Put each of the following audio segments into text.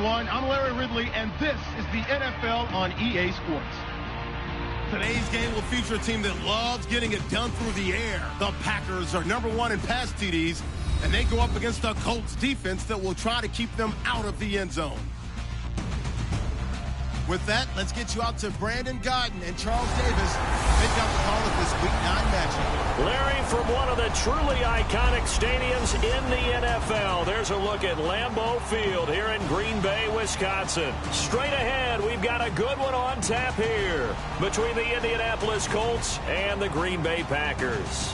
everyone. I'm Larry Ridley, and this is the NFL on EA Sports. Today's game will feature a team that loves getting it done through the air. The Packers are #1 in pass TDs, and they go up against the Colts defense that will try to keep them out of the end zone. With that, let's get you out to Brandon Godden and Charles Davis. They've got the call of this Week 9 matchup. Larry, from one of the truly iconic stadiums in the NFL, there's a look at Lambeau Field here in Green Bay, Wisconsin. Straight ahead, we've got a good one on tap here between the Indianapolis Colts and the Green Bay Packers.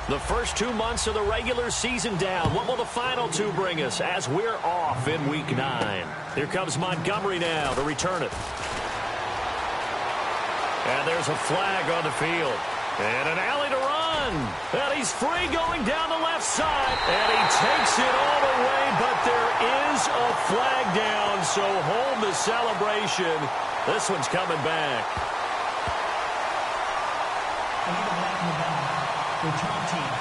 The first 2 months of the regular season down. What will the final 2 bring us as we're off in Week 9? Here comes Montgomery now to return it. And there's a flag on the field. And an alley to run. And he's free going down the left side. And he takes it all the way, but there is a flag down, so hold the celebration. This one's coming back. Return team.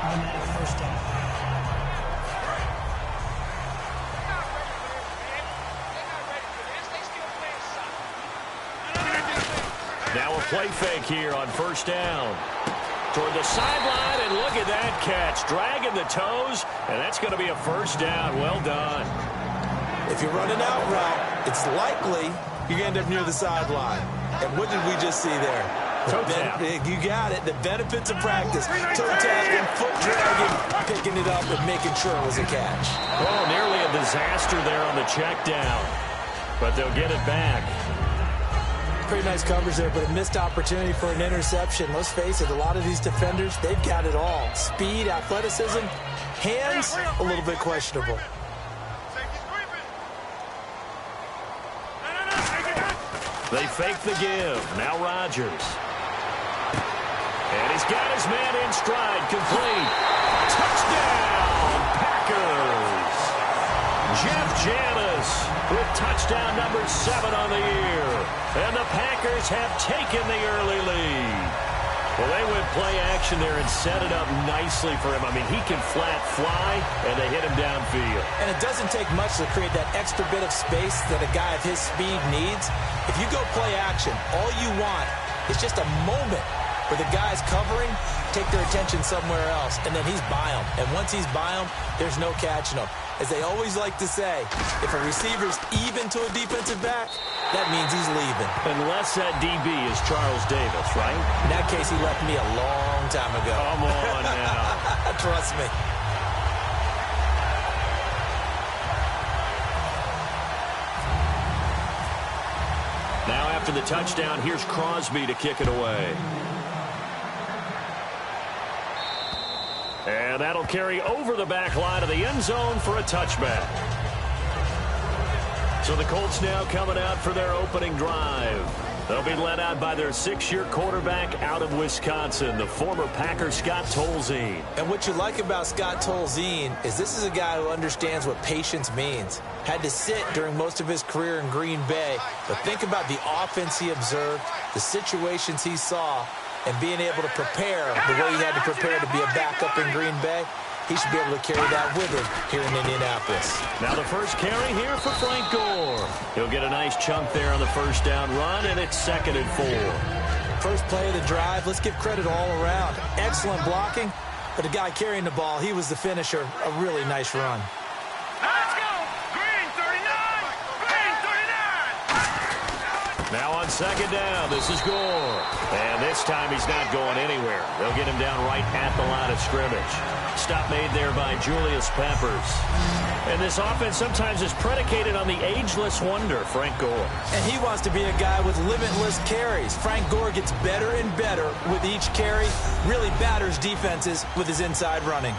Automatic first down. Now a play fake here on first down. Toward the sideline, and look at that catch. Dragging the toes, and that's going to be a first down. Well done. If you're running out route, it's likely you're going to end up near the sideline. And what did we just see there? Toe tap. You got it. The benefits of practice. Toe tapping, foot dragging, picking it up, and making sure it was a catch. Oh, nearly a disaster there on the check down. But they'll get it back. Pretty nice coverage there, but a missed opportunity for an interception. Let's face it, a lot of these defenders, they've got it all. Speed, athleticism, hands, a little bit questionable. They fake the give. Now Rodgers. And he's got his man in stride. Complete. Touchdown, Packers. Jeff Janis with touchdown number 7 on the year. And the Packers have taken the early lead. Well, they went play action there and set it up nicely for him. I mean, he can flat fly, and they hit him downfield. And it doesn't take much to create that extra bit of space that a guy of his speed needs. If you go play action, all you want is just a moment where the guy's covering, take their attention somewhere else, and then he's by him. And once he's by him, there's no catching him. As they always like to say, if a receiver's even to a defensive back, that means he's leaving. Unless that DB is Charles Davis, right? In that case, he left me a long time ago. Come on now. Trust me. Now after the touchdown, here's Crosby to kick it away. And that'll carry over the back line of the end zone for a touchback. So the Colts now coming out for their opening drive. They'll be led out by their 6-year quarterback out of Wisconsin, the former Packer Scott Tolzien. And what you like about Scott Tolzien is this is a guy who understands what patience means. Had to sit during most of his career in Green Bay, but think about the offense he observed, the situations he saw, and being able to prepare the way he had to prepare to be a backup in Green Bay. He should be able to carry that with him here in Indianapolis. Now the first carry here for Frank Gore. He'll get a nice chunk there on the first down run, and it's 2nd and 4. First play of the drive, let's give credit all around. Excellent blocking, but the guy carrying the ball, he was the finisher. A really nice run. Let's go! Green 39! Green 39! Now on 2nd down, this is Gore. And this time he's not going anywhere. They'll get him down right at the line of scrimmage. Stop made there by Julius Peppers. And this offense sometimes is predicated on the ageless wonder, Frank Gore. And he wants to be a guy with limitless carries. Frank Gore gets better and better with each carry. Really batters defenses with his inside running.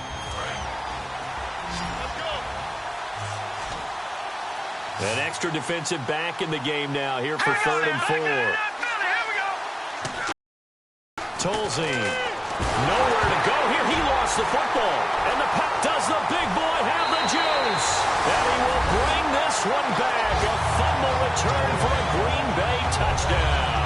An extra defensive back in the game now here for 3rd and 4. Tolzien Nowhere to go here. He lost the football. And the puck does the big boy have the juice. And he will bring this one back. A fumble return for a Green Bay touchdown.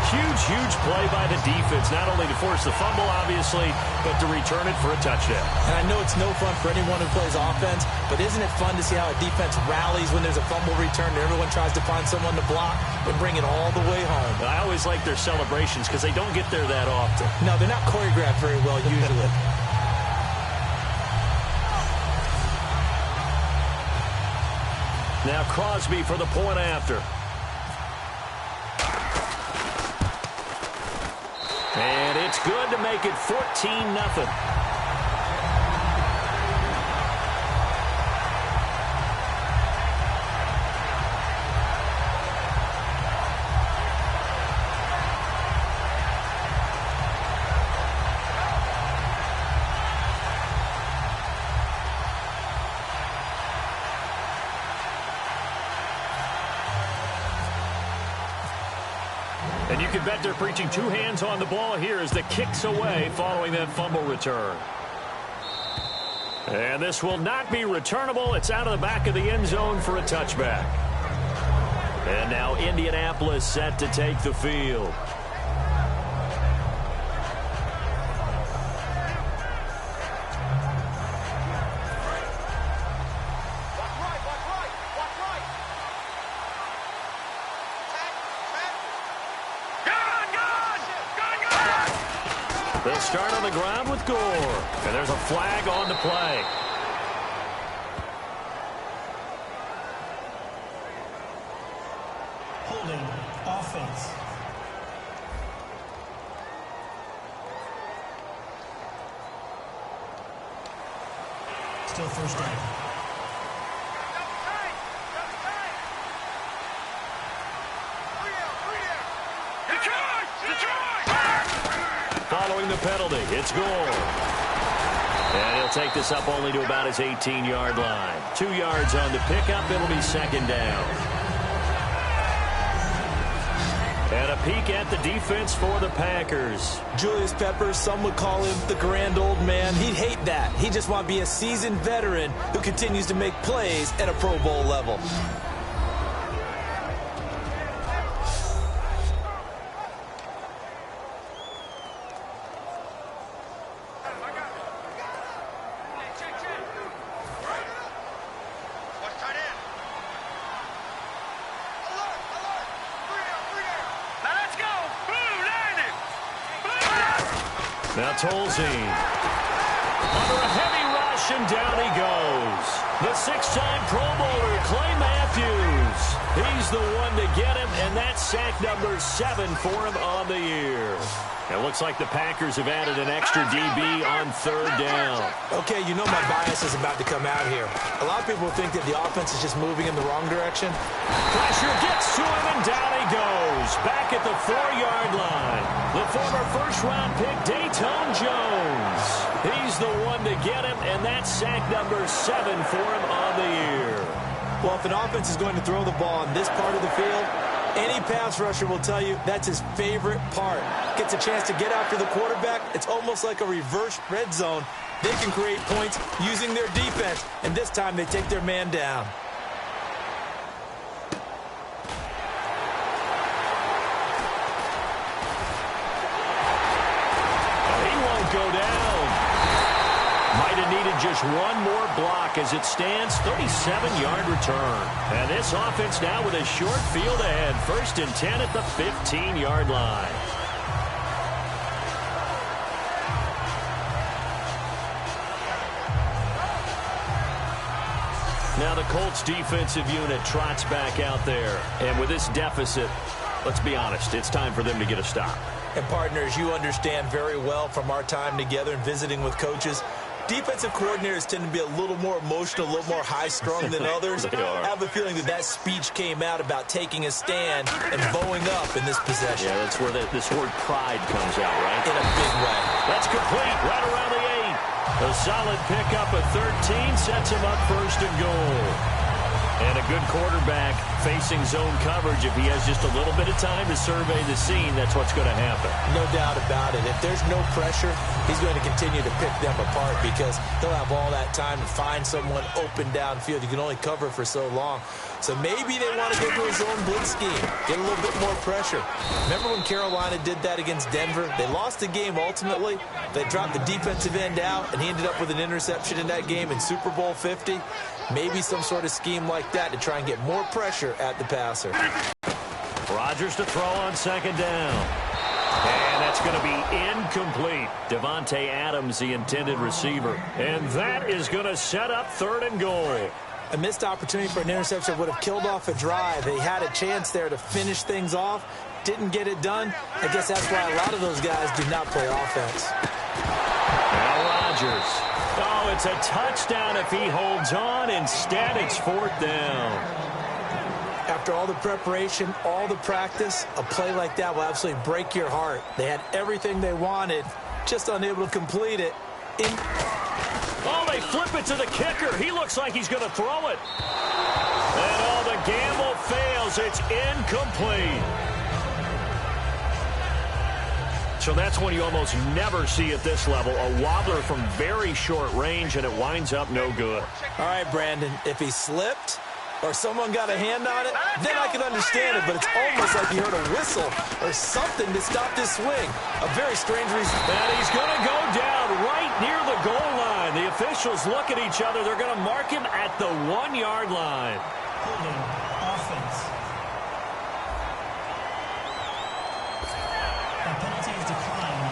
Huge, huge play by the defense, not only to force the fumble, obviously, but to return it for a touchdown. And I know it's no fun for anyone who plays offense, but isn't it fun to see how a defense rallies when there's a fumble return and everyone tries to find someone to block and bring it all the way home? I always like their celebrations because they don't get there that often. No, they're not choreographed very well usually. Now Crosby for the point after. And it's good to make it 14-0. And you can bet they're preaching two hands on the ball here as the kick's away following that fumble return. And this will not be returnable. It's out of the back of the end zone for a touchback. And now Indianapolis set to take the field. They'll start on the ground with Gore. And there's a flag on the play. Holding offense. Still first down. Following the penalty, it's Gore. And he'll take this up only to about his 18-yard line. 2 yards on the pickup. It'll be second down. And a peek at the defense for the Packers. Julius Peppers, some would call him the grand old man. He'd hate that. He just want to be a seasoned veteran who continues to make plays at a Pro Bowl level. Now Tolzien under a heavy rush, and down he goes. The 6-time Pro Bowler, Clay Matthews. He's the one to get him, and that's sack number 7 for him on the year. It looks like the Packers have added an extra DB on third down. Okay, you know my bias is about to come out here. A lot of people think that the offense is just moving in the wrong direction. Pressure gets to him, and down he goes. Back at the 4-yard line. The former first-round pick, Dayton Jones. He's the one to get him, and that's sack number 7 for him on the year. Well, if an offense is going to throw the ball on this part of the field, any pass rusher will tell you that's his favorite part. Gets a chance to get after the quarterback. It's almost like a reverse red zone. They can create points using their defense, and this time they take their man down. He won't go down. Might have needed just one more block as it stands, 37-yard return. And this offense now with a short field ahead, 1st and 10 at the 15-yard line. Now the Colts defensive unit trots back out there. And with this deficit, let's be honest, it's time for them to get a stop. And partners, you understand very well from our time together and visiting with coaches, defensive coordinators tend to be a little more emotional, a little more high-strung than others. They are. I have a feeling that that speech came out about taking a stand and bowing up in this possession. Yeah, that's where this word pride comes out, right? In a big way. That's complete, right around the 8. A solid pickup of 13 sets him up 1st and goal. And a good quarterback facing zone coverage, if he has just a little bit of time to survey the scene, that's what's going to happen. No doubt about it. If there's no pressure, he's going to continue to pick them apart because he'll have all that time to find someone open downfield. You can only cover for so long. So maybe they want to go to a zone blitz scheme, get a little bit more pressure. Remember when Carolina did that against Denver? They lost the game ultimately. They dropped the defensive end out, and he ended up with an interception in that game in Super Bowl 50. Maybe some sort of scheme like that to try and get more pressure at the passer. Rodgers to throw on second down. And that's going to be incomplete. Devontae Adams, the intended receiver. And that is going to set up 3rd and goal. A missed opportunity for an interception would have killed off a drive. They had a chance there to finish things off. Didn't get it done. I guess that's why a lot of those guys do not play offense. Now Rodgers. Oh, it's a touchdown if he holds on. Instead, it's 4th down. After all the preparation, all the practice, a play like that will absolutely break your heart. They had everything they wanted, just unable to complete it. Oh, they flip it to the kicker. He looks like he's going to throw it. And oh, the gamble fails. It's incomplete. So that's one you almost never see at this level. A wobbler from very short range, and it winds up no good. All right, Brandon, if he slipped or someone got a hand on it, then I can understand it, but it's almost like you heard a whistle or something to stop this swing. A very strange reason. And he's going to go down right near the goal line. The officials look at each other. They're going to mark him at the 1-yard line. Holding offense. A penalty is declined.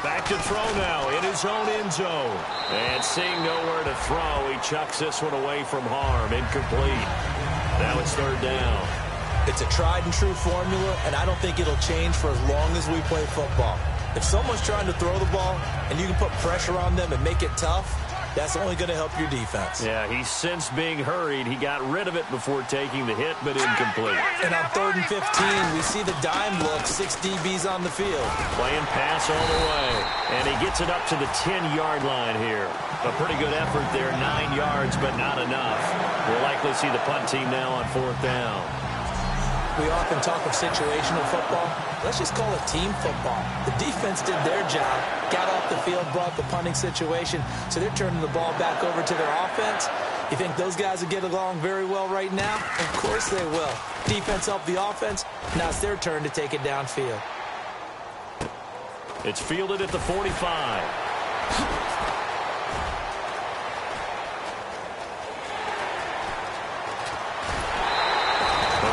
Back to throw now in his own end zone. And seeing nowhere to throw, he chucks this one away from harm. Incomplete. Now it's 3rd down. It's a tried and true formula, and I don't think it'll change for as long as we play football. If someone's trying to throw the ball and you can put pressure on them and make it tough, that's only going to help your defense. Yeah, he's since being hurried. He got rid of it before taking the hit, but incomplete. And on 3rd and 15, we see the dime look, 6 DBs on the field. Playing pass all the way. And he gets it up to the 10-yard line here. A pretty good effort there, 9 yards, but not enough. We'll likely see the punt team now on 4th down. We often talk of situational football. Let's just call it team football. The defense did their job, got off the field, brought the punting situation, so they're turning the ball back over to their offense. You think those guys will get along very well right now? Of course they will. Defense helped the offense. Now it's their turn to take it downfield. It's fielded at the 45.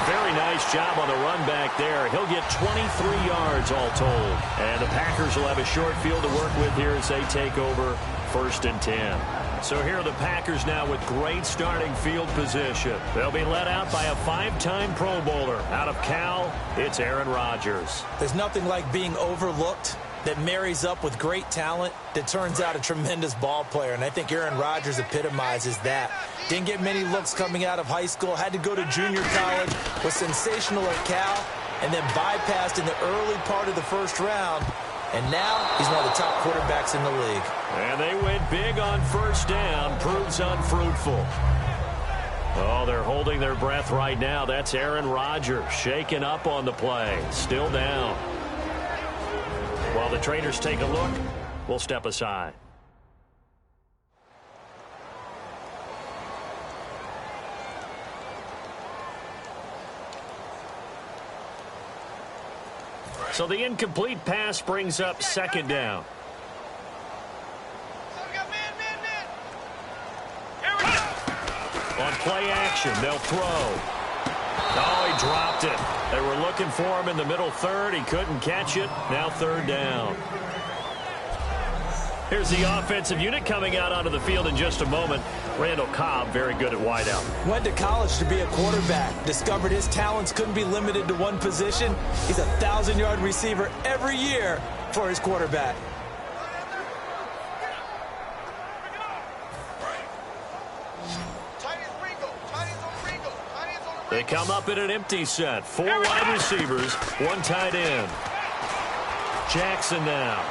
Very nice job on the run back there. He'll get 23 yards all told. And the Packers will have a short field to work with here as they take over 1st and 10. So here are the Packers now with great starting field position. They'll be led out by a 5-time Pro Bowler. Out of Cal, it's Aaron Rodgers. There's nothing like being overlooked that marries up with great talent that turns out a tremendous ball player. And I think Aaron Rodgers epitomizes that. Didn't get many looks coming out of high school. Had to go to junior college. Was sensational at Cal. And then bypassed in the early part of the 1st round. And now he's one of the top quarterbacks in the league. And they went big on 1st down. Proves unfruitful. Oh, they're holding their breath right now. That's Aaron Rodgers shaking up on the play. Still down. While the traders take a look, we'll step aside. So the incomplete pass brings up 2nd down. On play action, they'll throw. Oh, he dropped it. They were looking for him in the middle 3rd. He couldn't catch it. Now 3rd down. Here's the offensive unit coming out onto the field in just a moment. Randall Cobb, very good at wideout. Went to college to be a quarterback. Discovered his talents couldn't be limited to one position. He's a 1,000-yard receiver every year for his quarterback. The They come up in an empty set. 4 wide receivers, 1 tight end. Jackson now.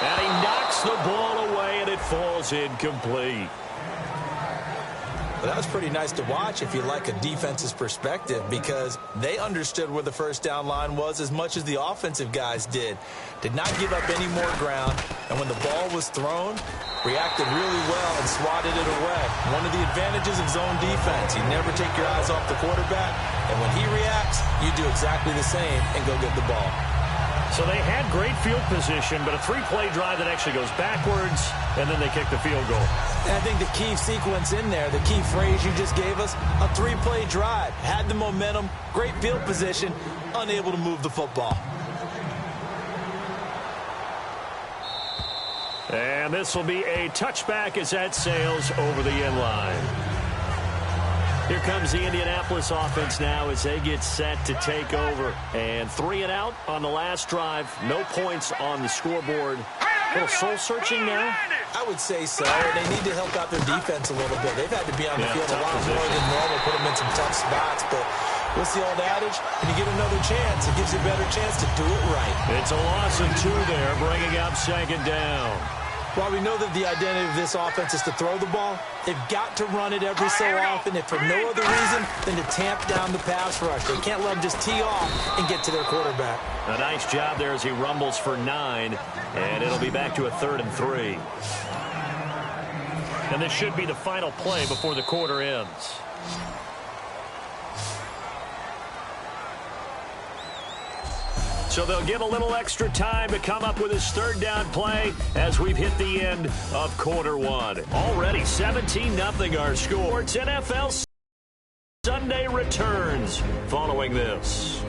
And he knocks the ball away, and it falls incomplete. Well, that was pretty nice to watch if you like a defense's perspective, because they understood where the first down line was as much as the offensive guys did. Did not give up any more ground, and when the ball was thrown, reacted really well and swatted it away. One of the advantages of zone defense, you never take your eyes off the quarterback, and when he reacts, you do exactly the same and go get the ball. So they had great field position, but a 3-play drive that actually goes backwards, and then they kick the field goal. And I think the key sequence in there, the key phrase you just gave us, a 3-play drive. Had the momentum, great field position, unable to move the football. And this will be a touchback as that sails over the end line. Here comes the Indianapolis offense now as they get set to take over. And 3 and out on the last drive. No points on the scoreboard. A little soul-searching now? I would say so. They need to help out their defense a little bit. They've had to be on the field a lot more than normal, put them in some tough spots. But what's the old adage? When you get another chance, it gives you a better chance to do it right. It's a loss of 2 there, bringing up 2nd down. While we know that the identity of this offense is to throw the ball, they've got to run it every so often, if for no other reason than to tamp down the pass rush. They can't let them just tee off and get to their quarterback. A nice job there as he rumbles for 9, and it'll be back to a 3rd and 3. And this should be the final play before the quarter ends. So they'll give a little extra time to come up with his 3rd down play as we've hit the end of quarter 1. Already 17-0 our score. It's NFL Sunday returns following this.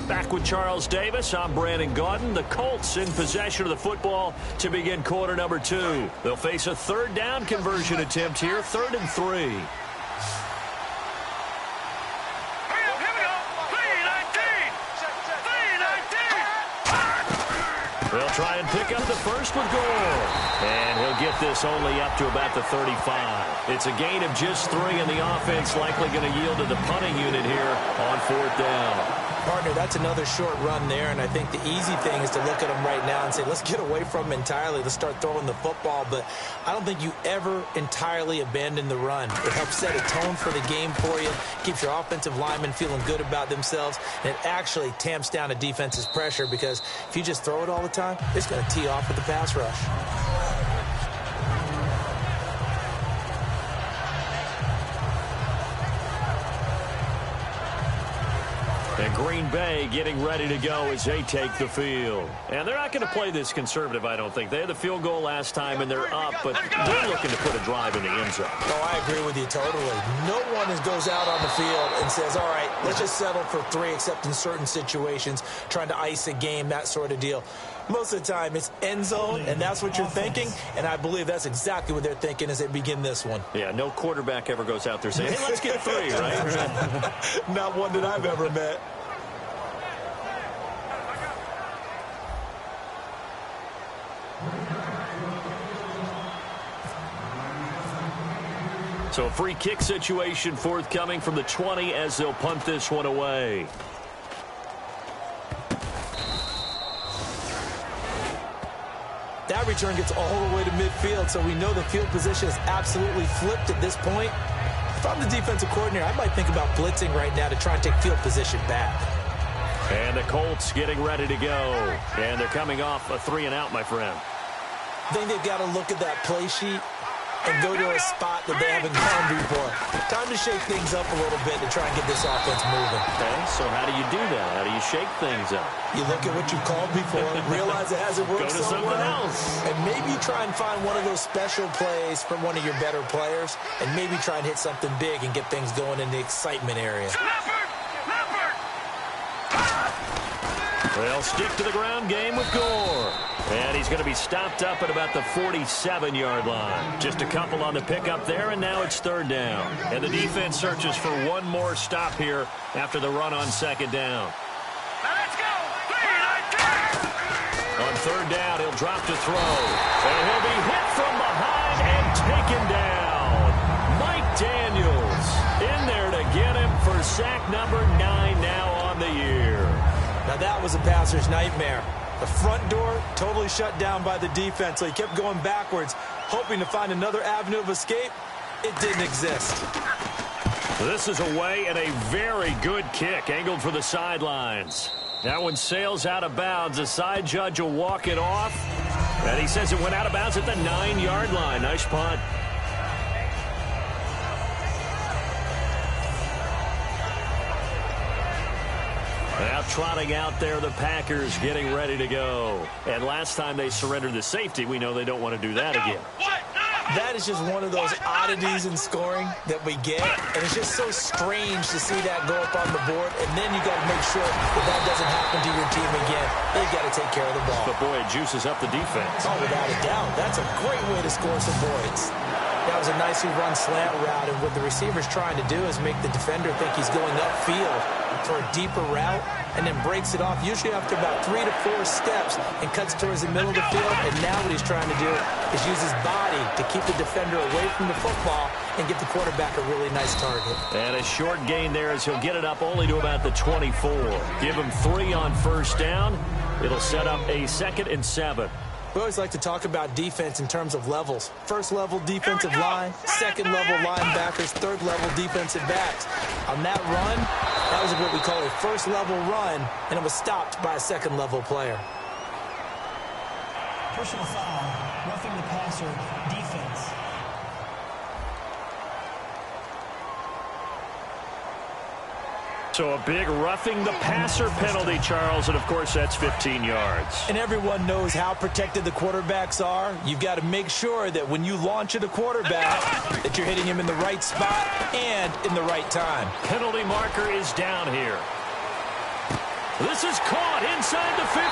Back with Charles Davis, I'm Brandon Gaudin. The Colts in possession of the football to begin quarter number 2. They'll face a 3rd down conversion attempt here, 3rd and 3. They'll try and pick up the first with Gore. And he'll get this only up to about the 35. It's a gain of just 3, and the offense likely going to yield to the punting unit here on 4th down. Partner, that's another short run there, and I think the easy thing is to look at them right now and say, let's get away from them entirely. Let's start throwing the football, but I don't think you ever entirely abandon the run. It helps set a tone for the game for you, keeps your offensive linemen feeling good about themselves, and it actually tamps down a defense's pressure, because if you just throw it all the time, it's going to tee off with the pass rush. And Green Bay getting ready to go as they take the field. And they're not going to play this conservative, I don't think. They had the field goal last time, and they're up, but they're looking to put a drive in the end zone. Oh, I agree with you totally. No one goes out on the field and says, all right, let's just settle for 3, except in certain situations, trying to ice a game, that sort of deal. Most of the time, it's end zone, and that's what you're thinking, and I believe that's exactly what they're thinking as they begin this one. Yeah, no quarterback ever goes out there saying, hey, let's get 3, right? Not one that I've ever met. So a free kick situation forthcoming from the 20 as they'll punt this one away. That return gets all the way to midfield, so we know the field position is absolutely flipped at this point. If I'm the defensive coordinator, I might think about blitzing right now to try and take field position back. And the Colts getting ready to go. And they're coming off a 3 and out, my friend. I think they've got to look at that play sheet and go to a spot that they haven't gone before. Time to shake things up a little bit to try and get this offense moving. Okay, so how do you do that? How do you shake things up? You look at what you called before, realize it hasn't worked Go to something else. and maybe try and find one of those special plays from one of your better players, and maybe try and hit something big and get things going in the excitement area. They'll stick to the ground game with Gore. And he's going to be stopped up at about the 47-yard line. Just a couple on the pickup there, and now it's 3rd down. And the defense searches for one more stop here after the run on 2nd down. Let's go. On 3rd down, he'll drop to throw. And he'll be hit from behind and taken down. Mike Daniels in there to get sack number 9 now on the year. Now that was a passer's nightmare. The front door totally shut down by the defense, so he kept going backwards, hoping to find another avenue of escape. It didn't exist. This is away and a very good kick, angled for the sidelines. That one sails out of bounds. The side judge will walk it off. And he says it went out of bounds at the 9-yard line. Nice punt. Now trotting out there, the Packers getting ready to go. And last time they surrendered the safety, we know they don't want to do that again. That is just one of those oddities in scoring that we get, and it's just so strange to see that go up on the board, and then you got to make sure that that doesn't happen to your team again. They've got to take care of the ball. But, boy, it juices up the defense. Oh, without a doubt. That's a great way to score some points. That was a nicely run slant route, and what the receiver's trying to do is make the defender think he's going upfield for a deeper route, and then breaks it off, usually after about 3 to 4 steps, and cuts towards the middle of the field. And now what he's trying to do is use his body to keep the defender away from the football and get the quarterback a really nice target. And a short gain there as he'll get it up only to about the 24. Give him 3 on first down. It'll set up a 2nd and 7. We always like to talk about defense in terms of levels. First level defensive line, second level linebackers, third level defensive backs. On that run, that was what we call a first level run, and it was stopped by a second level player. Personal foul, roughing the passer, defense. So a big roughing the passer penalty, Charles, and of course that's 15 yards. And everyone knows how protected the quarterbacks are. You've got to make sure that when you launch at a quarterback that you're hitting him in the right spot and in the right time. Penalty marker is down here. This is caught inside the 15.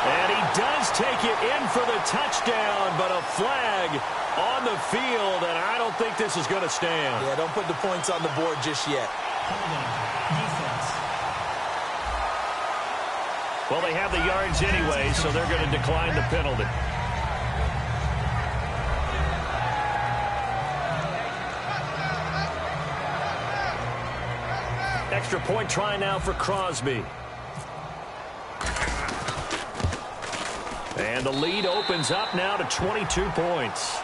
And he does take it in for the touchdown, but a flag on the field, and I don't think this is going to stand. Yeah, don't put the points on the board just yet. Defense. Well, they have the yards anyway, so they're going to decline the penalty. Extra point try now for Crosby. And the lead opens up now to 22 points.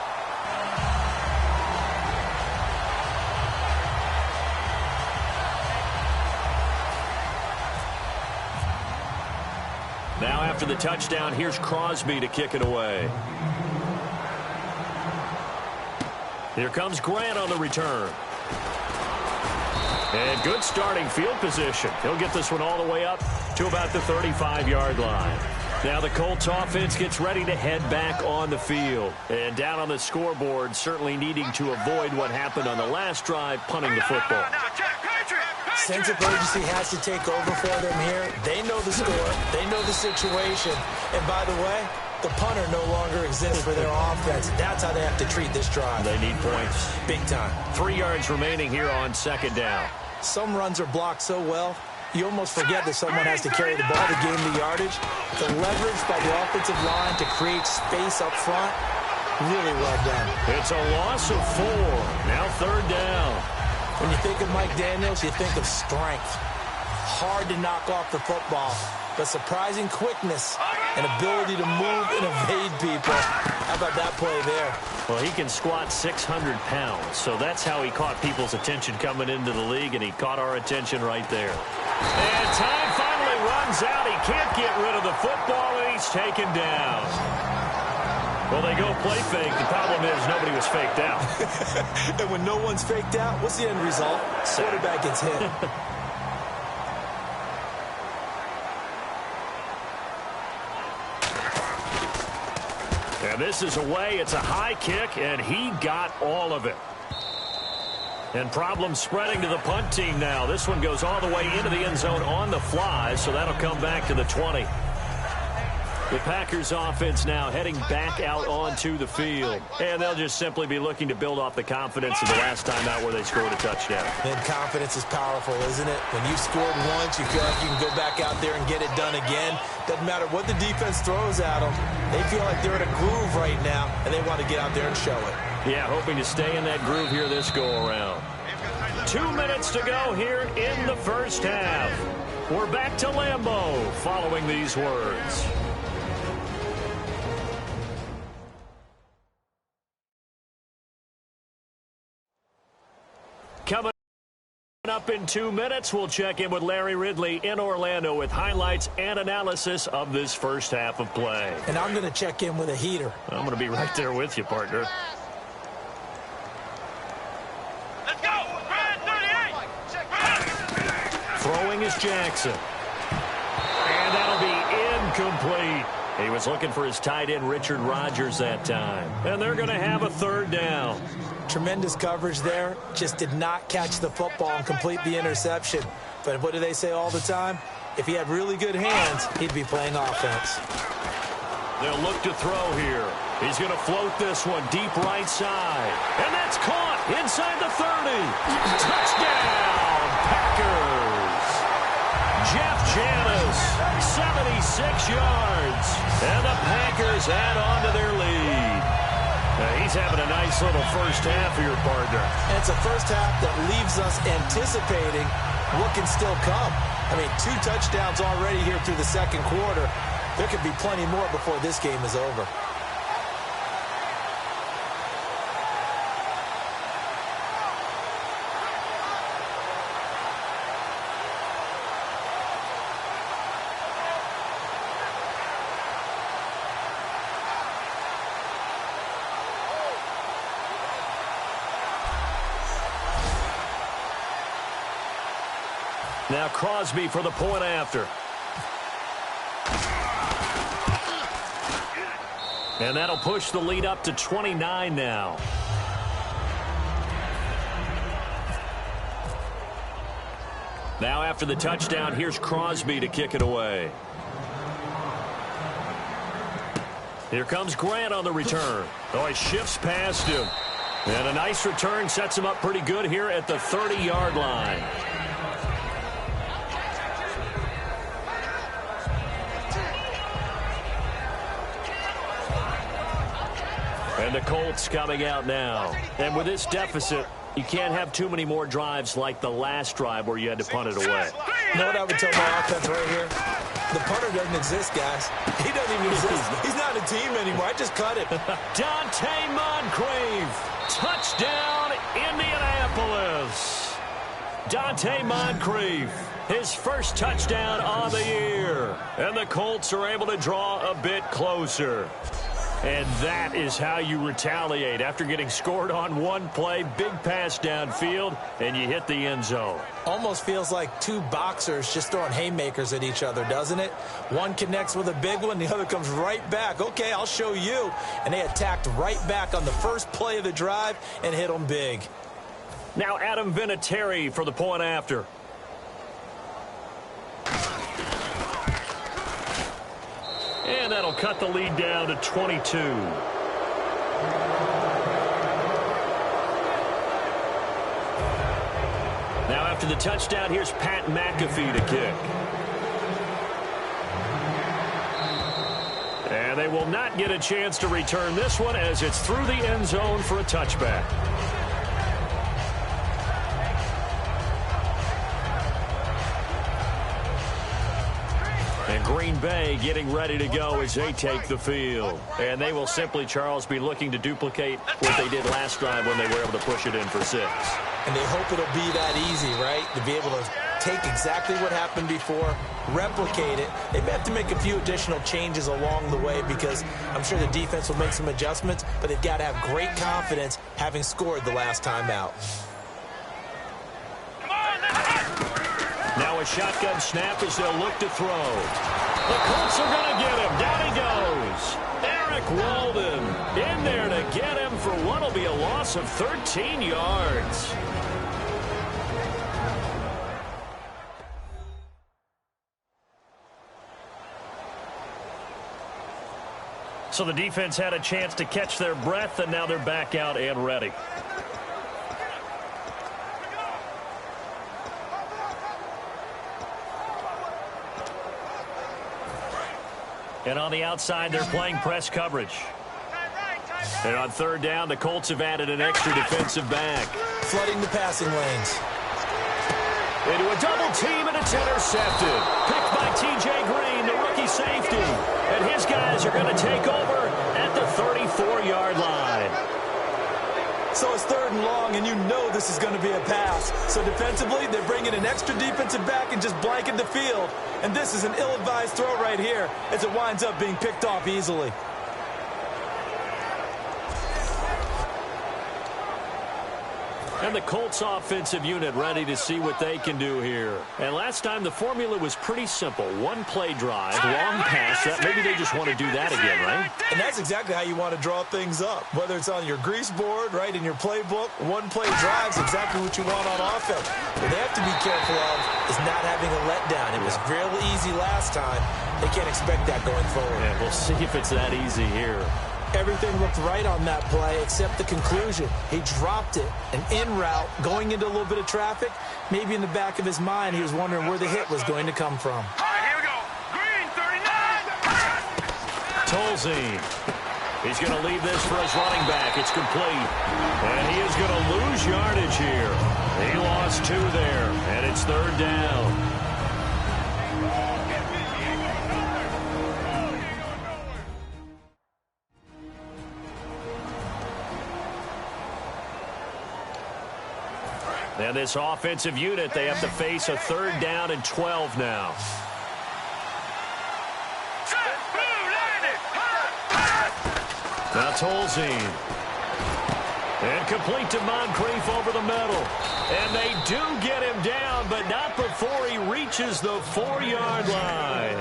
Now after the touchdown, here's Crosby to kick it away. Here comes Grant on the return. And good starting field position. He'll get this one all the way up to about the 35-yard line. Now the Colts offense gets ready to head back on the field. And down on the scoreboard, certainly needing to avoid what happened on the last drive, punting the football. Sense of urgency has to take over for them here. They know the score. They know the situation. And by the way, the punter no longer exists for their offense. That's how they have to treat this drive. They need points. Big time. 3 yards remaining here on second down. Some runs are blocked so well, you almost forget that someone has to carry the ball to gain the yardage. The leverage by the offensive line to create space up front, really well done. It's a loss of 4. Now third down. When you think of Mike Daniels, you think of strength. Hard to knock off the football, but surprising quickness and ability to move and evade people. How about that play there? Well, he can squat 600 pounds, so that's how he caught people's attention coming into the league, and he caught our attention right there. And time finally runs out. He can't get rid of the football, and he's taken down. Well, they go play fake. The problem is nobody was faked out. And when no one's faked out, what's the end result? Quarterback gets hit. And this is away. It's a high kick, and he got all of it. And problems spreading to the punt team now. This one goes all the way into the end zone on the fly, so that'll come back to the 20. The Packers offense now heading back out onto the field. And they'll just simply be looking to build off the confidence of the last time out where they scored a touchdown. And confidence is powerful, isn't it? When you've scored once, you feel like you can go back out there and get it done again. Doesn't matter what the defense throws at them. They feel like they're in a groove right now, and they want to get out there and show it. Yeah, hoping to stay in that groove here this go-around. 2 minutes to go here in the first half. We're back to Lambeau following these words. Coming up in 2 minutes, we'll check in with Larry Ridley in Orlando with highlights and analysis of this first half of play. And I'm going to check in with a heater. I'm going to be right there with you, partner. Let's go. Brad, 38. Throwing is Jackson. And that'll be incomplete. He was looking for his tight end, Richard Rodgers, that time. And they're going to have a third down. Tremendous coverage there. Just did not catch the football and complete the interception. But what do they say all the time? If he had really good hands, he'd be playing offense. They'll look to throw here. He's going to float this one deep right side. And that's caught inside the 30. Touchdown, Packers. Jeff Janis, 76 yards. And the Packers add on to their lead. He's having a nice little first half here, partner. And it's a first half that leaves us anticipating what can still come. I mean, 2 touchdowns already here through the second quarter. There could be plenty more before this game is over. Now Crosby for the point after. And that'll push the lead up to 29 now. Now after the touchdown, here's Crosby to kick it away. Here comes Grant on the return. Oh, he shifts past him. And a nice return sets him up pretty good here at the 30-yard line. And the Colts coming out now. And with this deficit, you can't have too many more drives like the last drive where you had to punt it away. You know what I would tell my offense right here? The punter doesn't exist, guys. He doesn't even exist. He's not a team anymore. I just cut it. Dante Moncrief. Touchdown, Indianapolis. Dante Moncrief. His first touchdown on the year. And the Colts are able to draw a bit closer. And that is how you retaliate after getting scored on one play, big pass downfield, and you hit the end zone. Almost feels like 2 boxers just throwing haymakers at each other, doesn't it? One connects with a big one, the other comes right back. Okay, I'll show you. And they attacked right back on the first play of the drive and hit them big. Now Adam Vinatieri for the point after. And that'll cut the lead down to 22. Now after the touchdown, here's Pat McAfee to kick. And they will not get a chance to return this one as it's through the end zone for a touchback. And Green Bay getting ready to go as they take the field. And they will simply, Charles, be looking to duplicate what they did last drive when they were able to push it in for 6. And they hope it'll be that easy, right? To be able to take exactly what happened before, replicate it. They may have to make a few additional changes along the way because I'm sure the defense will make some adjustments, but they've got to have great confidence having scored the last time out. Now a shotgun snap as they'll look to throw. The Colts are going to get him. Down he goes. Eric Walden in there to get him for what will be a loss of 13 yards. So the defense had a chance to catch their breath, and now they're back out and ready. And on the outside, they're playing press coverage. And on third down, the Colts have added an extra defensive back. Flooding the passing lanes. Into a double team, and it's intercepted. Picked by T.J. Green, the rookie safety. And his guys are going to take over at the 34-yard line. So it's 3rd and long, and you know this is going to be a pass. So defensively, they bring in an extra defensive back and just blanket the field. And this is an ill-advised throw right here as it winds up being picked off easily. And the Colts offensive unit ready to see what they can do here. And last time the formula was pretty simple. One play drive, long pass. That maybe they just want to do that again, right? And that's exactly how you want to draw things up. Whether it's on your grease board, right, in your playbook, one play drive is exactly what you want on offense. What they have to be careful of is not having a letdown. It was real easy last time. They can't expect that going forward. Yeah, we'll see if it's that easy here. Everything looked right on that play except the conclusion. He dropped it, an in route, going into a little bit of traffic. Maybe in the back of his mind, he was wondering where the hit was going to come from. All right, here we go. Green, 39. Tolzien. He's going to leave this for his running back. It's complete. And he is going to lose yardage here. He lost 2 there, and it's 3rd down. And this offensive unit, they have to face a 3rd down and 12 now. Now Tolzien. And complete to Moncrief over the middle. And they do get him down, but not before he reaches the 4-yard line.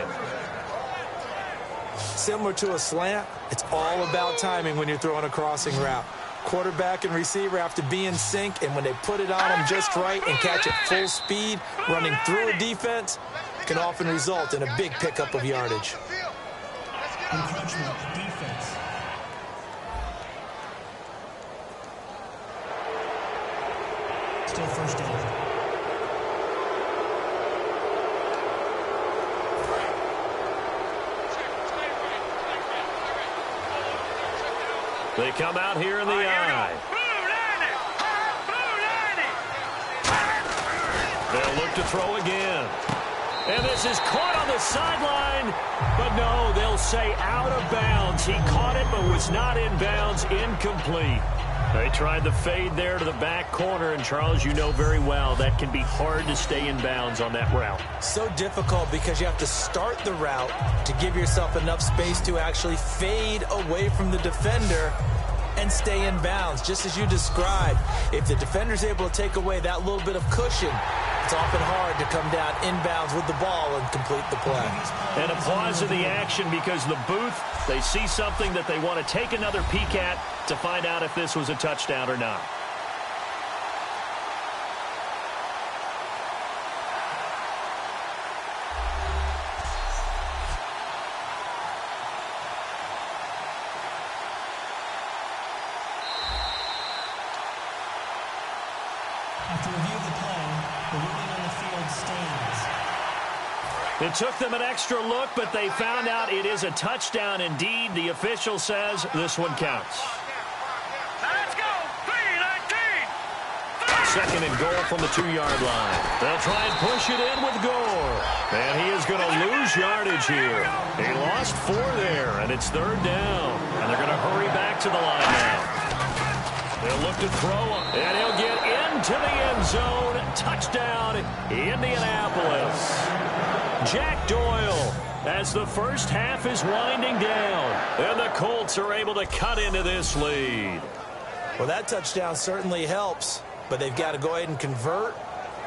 Similar to a slant, it's all about timing when you're throwing a crossing route. Quarterback and receiver have to be in sync, and when they put it on them just right and catch it full speed, running through a defense, can often result in a big pickup of yardage. Encroachment, defense. Still 1st down. They come out here in the eye. They'll look to throw again. And this is caught on the sideline. But no, they'll say out of bounds. He caught it but was not in bounds. Incomplete. They tried the fade there to the back corner. And, Charles, you know very well that can be hard to stay in bounds on that route. So difficult because you have to start the route to give yourself enough space to actually fade away from the defender and stay in bounds, just as you described. If the defender's able to take away that little bit of cushion, it's often hard to come down inbounds with the ball and complete the play. And a pause in the action because the booth, they see something that they want to take another peek at to find out if this was a touchdown or not. After review of the play, the ruling on the field stands. It took them an extra look, but they found out it is a touchdown indeed. The official says this one counts. Let's go. 3-19. 2nd and goal from the 2-yard line. They'll try and push it in with Gore. And he is going to lose yardage here. He lost 4 there, and it's 3rd down. And they're going to hurry back to the line now. They'll look to throw him, and he'll get into the end zone. Touchdown, Indianapolis. Jack Doyle, as the first half is winding down, and the Colts are able to cut into this lead. Well, that touchdown certainly helps, but they've got to go ahead and convert,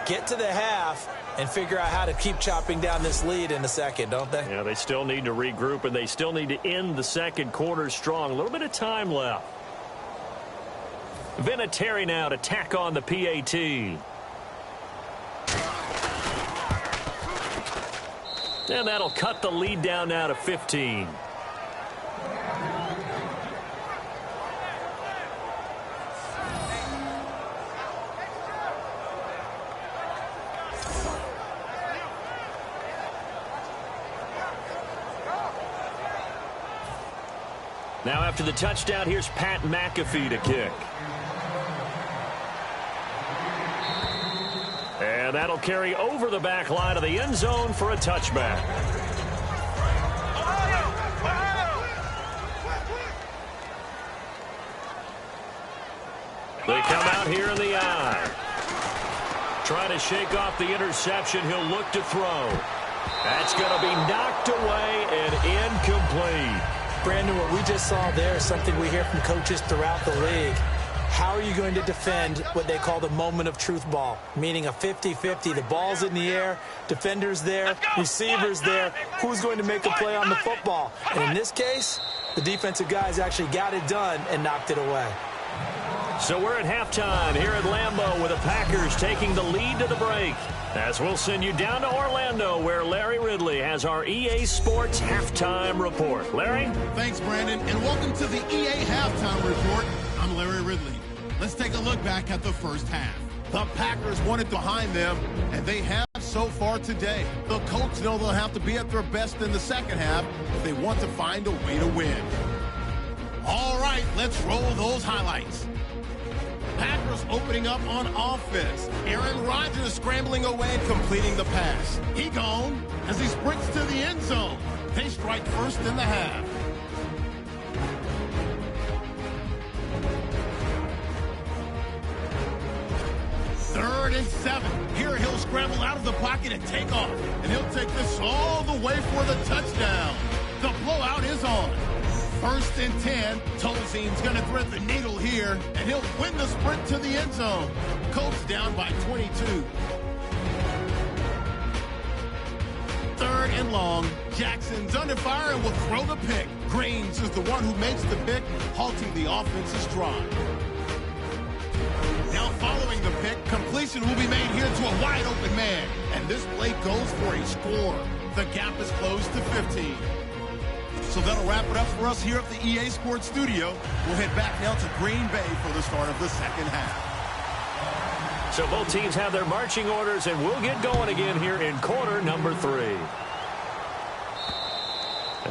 get to the half, and figure out how to keep chopping down this lead in the second, don't they? Yeah, they still need to regroup, and they still need to end the second quarter strong. A little bit of time left. Vinatieri now to tack on the PAT. And that'll cut the lead down now to 15. Now after the touchdown, here's Pat McAfee to kick. And And that'll carry over the back line of the end zone for a touchback. They come out here in the eye. Trying to shake off the interception. He'll look to throw. That's going to be knocked away and incomplete. Brandon, what we just saw there is something we hear from coaches throughout the league. How are you going to defend what they call the moment of truth ball, meaning a 50-50? The ball's in the air, defenders there, receivers there. Who's going to make a play on the football? And in this case, the defensive guys actually got it done and knocked it away. So we're at halftime here at Lambeau with the Packers taking the lead to the break. As we'll send you down to Orlando where Larry Ridley has our EA Sports Halftime Report. Larry? Thanks, Brandon, and welcome to the EA Halftime Report. I'm Larry Ridley. Let's take a look back at the first half. The Packers won it behind them, and they have so far today. The Colts know they'll have to be at their best in the second half if they want to find a way to win. All right, let's roll those highlights. Packers opening up on offense. Aaron Rodgers scrambling away and completing the pass. He gone as he sprints to the end zone. They strike first in the half. Third and 7. Here he'll scramble out of the pocket and take off. And he'll take this all the way for the touchdown. The blowout is on. First and 10. Tolzien's going to thread the needle here, and he'll win the sprint to the end zone. Colts down by 22. Third and long. Jackson's under fire and will throw the pick. Greens is the one who makes the pick, halting the offense's drive. Now following the pick, completion will be made here to a wide open man. And this play goes for a score. The gap is closed to 15. So that'll wrap it up for us here at the EA Sports Studio. We'll head back now to Green Bay for the start of the second half. So both teams have their marching orders, and we'll get going again here in quarter number 3.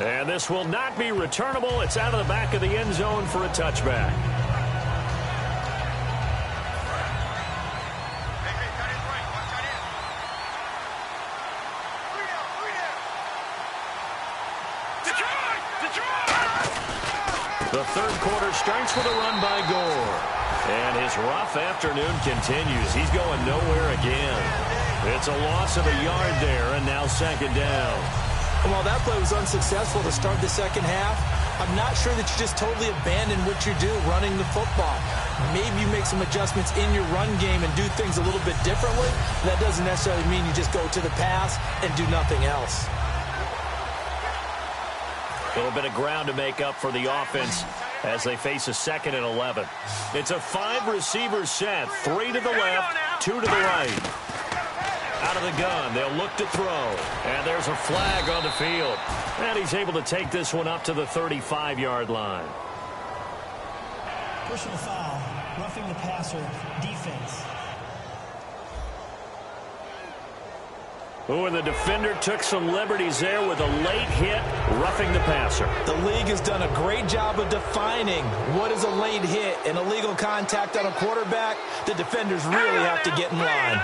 And this will not be returnable. It's out of the back of the end zone for a touchback. The third quarter starts with a run by Gore. And his rough afternoon continues. He's going nowhere again. It's a loss of a yard there, and now second down. While that play was unsuccessful to start the second half, I'm not sure that you just totally abandon what you do running the football. Maybe you make some adjustments in your run game and do things a little bit differently. That doesn't necessarily mean you just go to the pass and do nothing else. A little bit of ground to make up for the offense as they face a 2nd and 11. It's a 5-receiver set. 3 to the left, 2 to the right. Out of the gun, they'll look to throw. And there's a flag on the field. And he's able to take this one up to the 35-yard line. Personal foul, roughing the passer, defense. Oh, and the defender took some liberties there with a late hit, roughing the passer. The league has done a great job of defining what is a late hit and illegal contact on a quarterback. The defenders really have to get in line.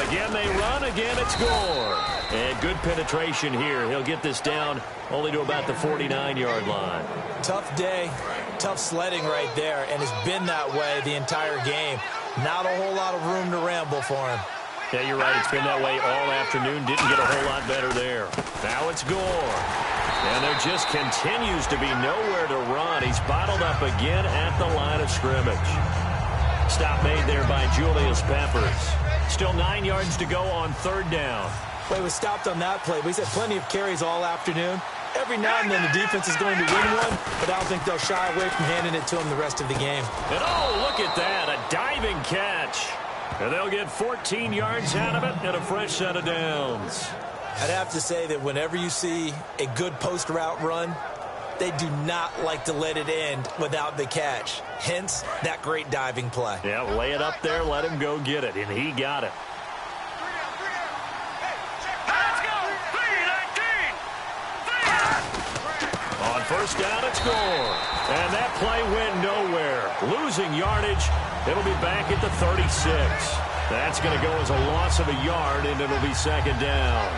Again, they run. Again, it's Gore. And good penetration here. He'll get this down only to about the 49-yard line. Tough day, tough sledding right there, and it's been that way the entire game. Not a whole lot of room to ramble for him. Yeah, you're right. It's been that way all afternoon. Didn't get a whole lot better there. Now it's Gore. And there just continues to be nowhere to run. He's bottled up again at the line of scrimmage. Stop made there by Julius Peppers. Still 9 yards to go on third down. Play was stopped on that play, but he's had plenty of carries all afternoon. Every now and then the defense is going to win one, but I don't think they'll shy away from handing it to him the rest of the game. And oh, look at that, a diving catch. And they'll get 14 yards out of it and a fresh set of downs. I'd have to say that whenever you see a good post route run, they do not like to let it end without the catch. Hence, that great diving play. Yeah, lay it up there, let him go get it, and he got it. On first down and score. And that play went nowhere. Losing yardage. It'll be back at the 36. That's going to go as a loss of a yard, and it'll be second down.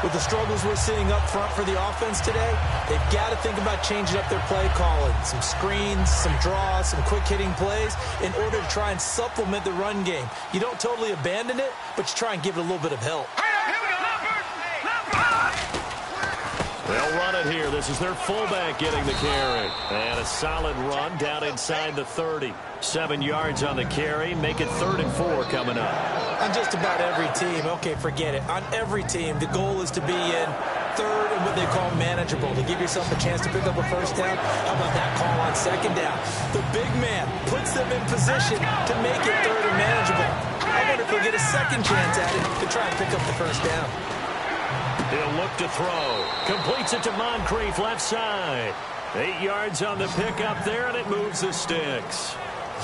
With the struggles we're seeing up front for the offense today, they've got to think about changing up their play calling. Some screens, some draws, some quick-hitting plays in order to try and supplement the run game. You don't totally abandon it, but you try and give it a little bit of help. They'll run it here. This is their fullback getting the carry. And a solid run down inside the 30. 7 yards on the carry. Make it 3rd and 4 coming up. On just about every team, okay, forget it. On every team, the goal is to be in 3rd and what they call manageable, to give yourself a chance to pick up a first down. How about that call on 2nd down? The big man puts them in position to make it 3rd and manageable. I wonder if he'll get a second chance at it to try and pick up the first down. He'll look to throw. Completes it to Moncrief, left side. 8 yards on the pickup there, and it moves the sticks.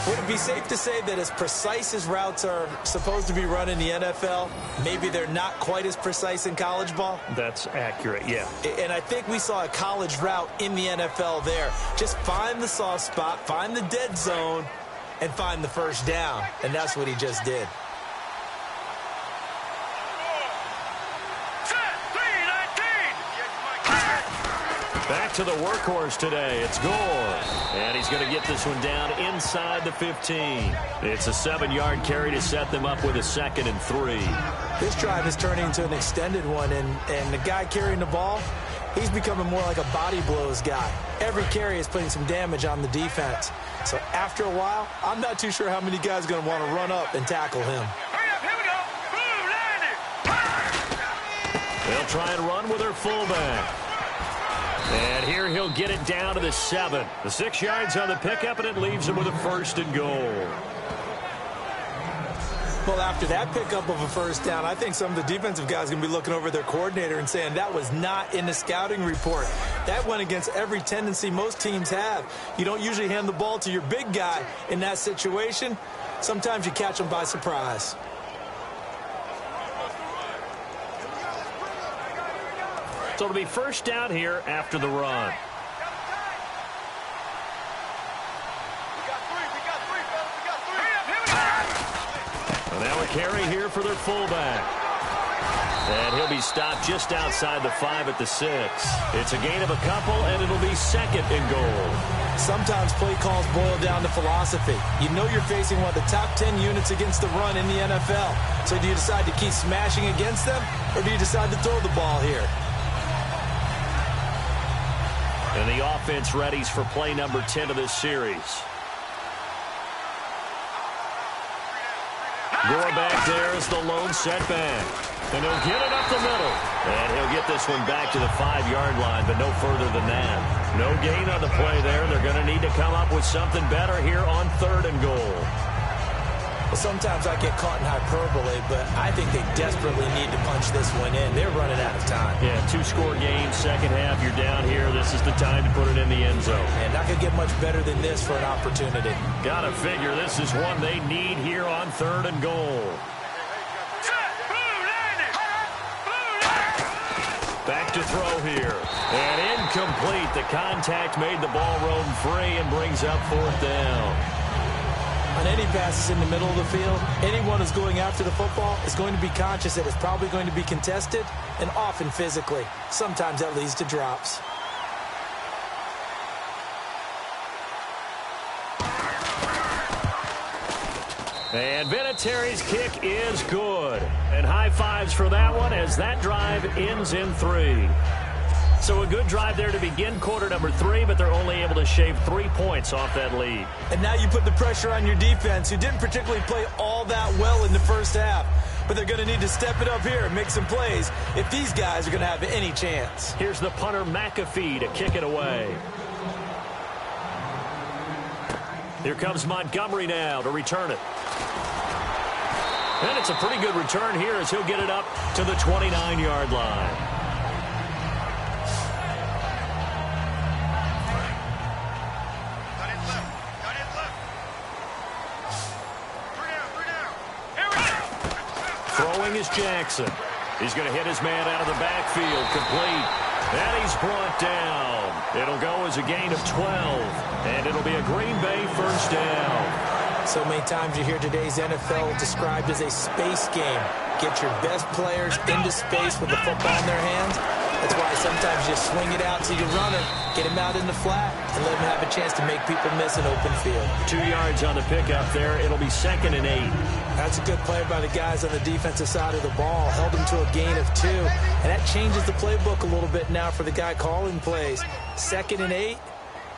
Would it be safe to say that as precise as routes are supposed to be run in the NFL, maybe they're not quite as precise in college ball? That's accurate, yeah. And I think we saw a college route in the NFL there. Just find the soft spot, find the dead zone, and find the first down. And that's what he just did. Back to the workhorse today. It's Gore. And he's going to get this one down inside the 15. It's a 7-yard carry to set them up with a 2nd and 3. This drive is turning into an extended one, and the guy carrying the ball, he's becoming more like a body blows guy. Every carry is putting some damage on the defense. So after a while, I'm not too sure how many guys are going to want to run up and tackle him. They'll try and run with their fullback. And here he'll get it down to the 7. The 6 yards on the pickup, and it leaves him with a 1st and goal. Well, after that pickup of a first down, I think some of the defensive guys are going to be looking over their coordinator and saying that was not in the scouting report. That went against every tendency most teams have. You don't usually hand the ball to your big guy in that situation. Sometimes you catch them by surprise. So it'll be first down here after the run. And now a carry here for their fullback. And he'll be stopped just outside the 5 at the 6. It's a gain of a couple, and it'll be 2nd and goal. Sometimes play calls boil down to philosophy. You know you're facing one of the top 10 units against the run in the NFL. So do you decide to keep smashing against them, or do you decide to throw the ball here? And the offense readies for play number 10 of this series. Gore back there is the lone setback. And he'll get it up the middle. And he'll get this one back to the 5-yard line, but no further than that. No gain on the play there. They're going to need to come up with something better here on 3rd and goal. Well, sometimes I get caught in hyperbole, but I think they desperately need to punch this one in. They're running out of time. Yeah, 2-score game, second half, you're down here. This is the time to put it in the end zone. And not going to get much better than this for an opportunity. Gotta figure this is one they need here on 3rd and goal. Back to throw here. And incomplete. The contact made the ball roam free and brings up 4th down. On any passes in the middle of the field, anyone who's going after the football is going to be conscious that it's probably going to be contested, and often physically. Sometimes that leads to drops. And Vinatieri's kick is good. And high fives for that one as that drive ends in 3. So a good drive there to begin quarter number 3, but they're only able to shave 3 points off that lead. And now you put the pressure on your defense, who didn't particularly play all that well in the first half. But they're going to need to step it up here and make some plays if these guys are going to have any chance. Here's the punter McAfee to kick it away. Here comes Montgomery now to return it. And it's a pretty good return here as he'll get it up to the 29-yard line. Throwing is Jackson. He's going to hit his man out of the backfield. Complete. And he's brought down. It'll go as a gain of 12. And it'll be a Green Bay first down. So many times you hear today's NFL described as a space game. Get your best players into space with the football in their hands. That's why sometimes you swing it out to your runner, get him out in the flat, and let him have a chance to make people miss an open field. 2 yards on the pickup there. It'll be 2nd and 8. That's a good play by the guys on the defensive side of the ball. Held him to a gain of 2. And that changes the playbook a little bit now for the guy calling plays. 2nd and 8.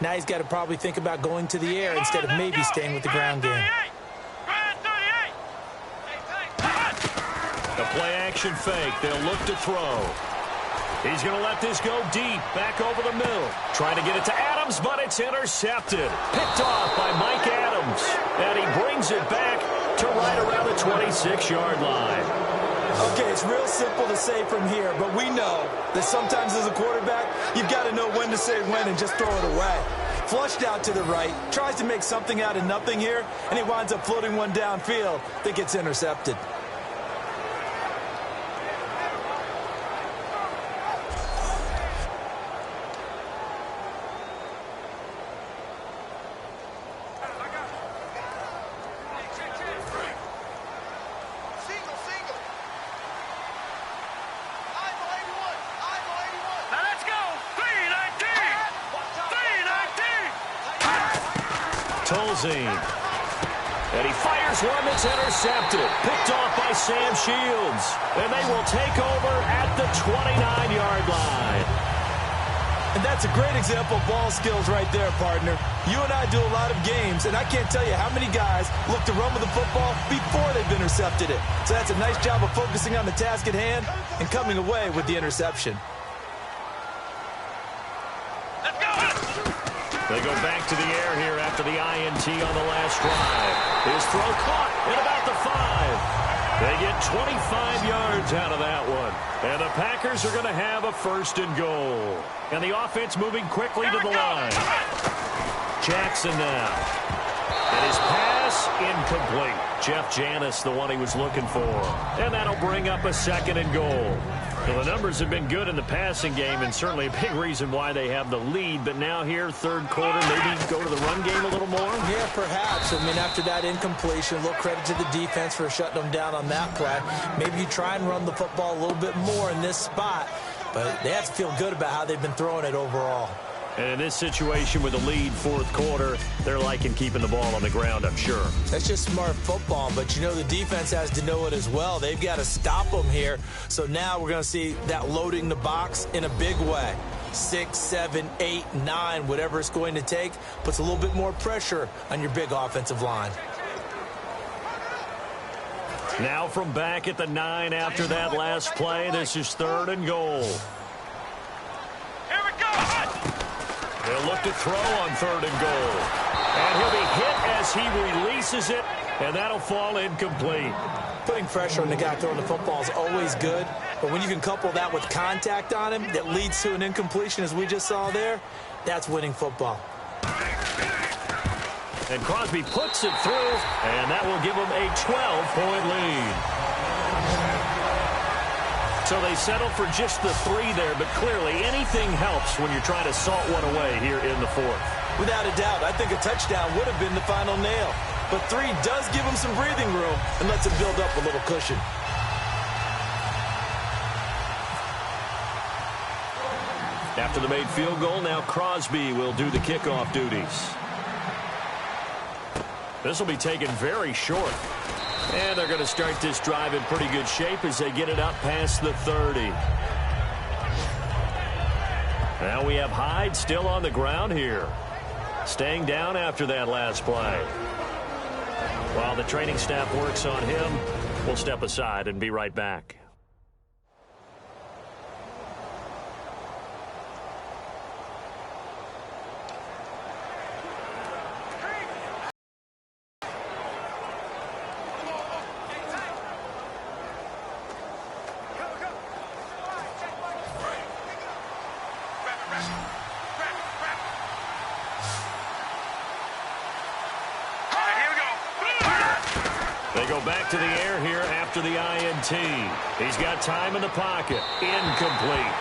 Now he's got to probably think about going to the air instead of maybe staying with the ground game. The play action fake. They'll look to throw. He's going to let this go deep, back over the middle. Trying to get it to Adams, but it's intercepted. Picked off by Mike Adams. And he brings it back to right around the 26-yard line. Okay, it's real simple to say from here, but we know that sometimes as a quarterback, you've got to know when to say when and just throw it away. Flushed out to the right, tries to make something out of nothing here, and he winds up floating one downfield that gets intercepted. And he fires one that's intercepted. Picked off by Sam Shields. And they will take over at the 29-yard line. And that's a great example of ball skills right there, partner. You and I do a lot of games, and I can't tell you how many guys look to run with the football before they've intercepted it. So that's a nice job of focusing on the task at hand and coming away with the interception. They go back to the air here after the INT on the last drive. His throw caught at about the 5. They get 25 yards out of that one. And the Packers are going to have a 1st and goal. And the offense moving quickly to the line. Jackson now. And his pass incomplete. Jeff Janis, the one he was looking for. And that'll bring up a 2nd and goal. Well, the numbers have been good in the passing game, and certainly a big reason why they have the lead. But now here, 3rd quarter, maybe go to the run game a little more? Yeah, perhaps. I mean, after that incompletion, a little credit to the defense for shutting them down on that play. Maybe you try and run the football a little bit more in this spot. But they have to feel good about how they've been throwing it overall. And in this situation with the lead 4th quarter, they're liking keeping the ball on the ground, I'm sure. That's just smart football, but you know the defense has to know it as well. They've got to stop them here. So now we're going to see that loading the box in a big way. 6, 7, 8, 9, whatever it's going to take, puts a little bit more pressure on your big offensive line. Now from back at the 9 after that last play, this is 3rd and goal. They'll look to throw on 3rd and goal. And he'll be hit as he releases it, and that'll fall incomplete. Putting pressure on the guy throwing the football is always good, but when you can couple that with contact on him that leads to an incompletion, as we just saw there, that's winning football. And Crosby puts it through, and that will give them a 12-point lead. So they settle for just the 3 there, but clearly anything helps when you're trying to salt one away here in the 4th. Without a doubt, I think a touchdown would have been the final nail. But 3 does give them some breathing room and lets them build up a little cushion. After the made field goal, now Crosby will do the kickoff duties. This will be taken very short. And they're going to start this drive in pretty good shape as they get it up past the 30. Now we have Hyde still on the ground here. Staying down after that last play. While the training staff works on him, we'll step aside and be right back. They go back to the air here after the INT. He's got time in the pocket. Incomplete.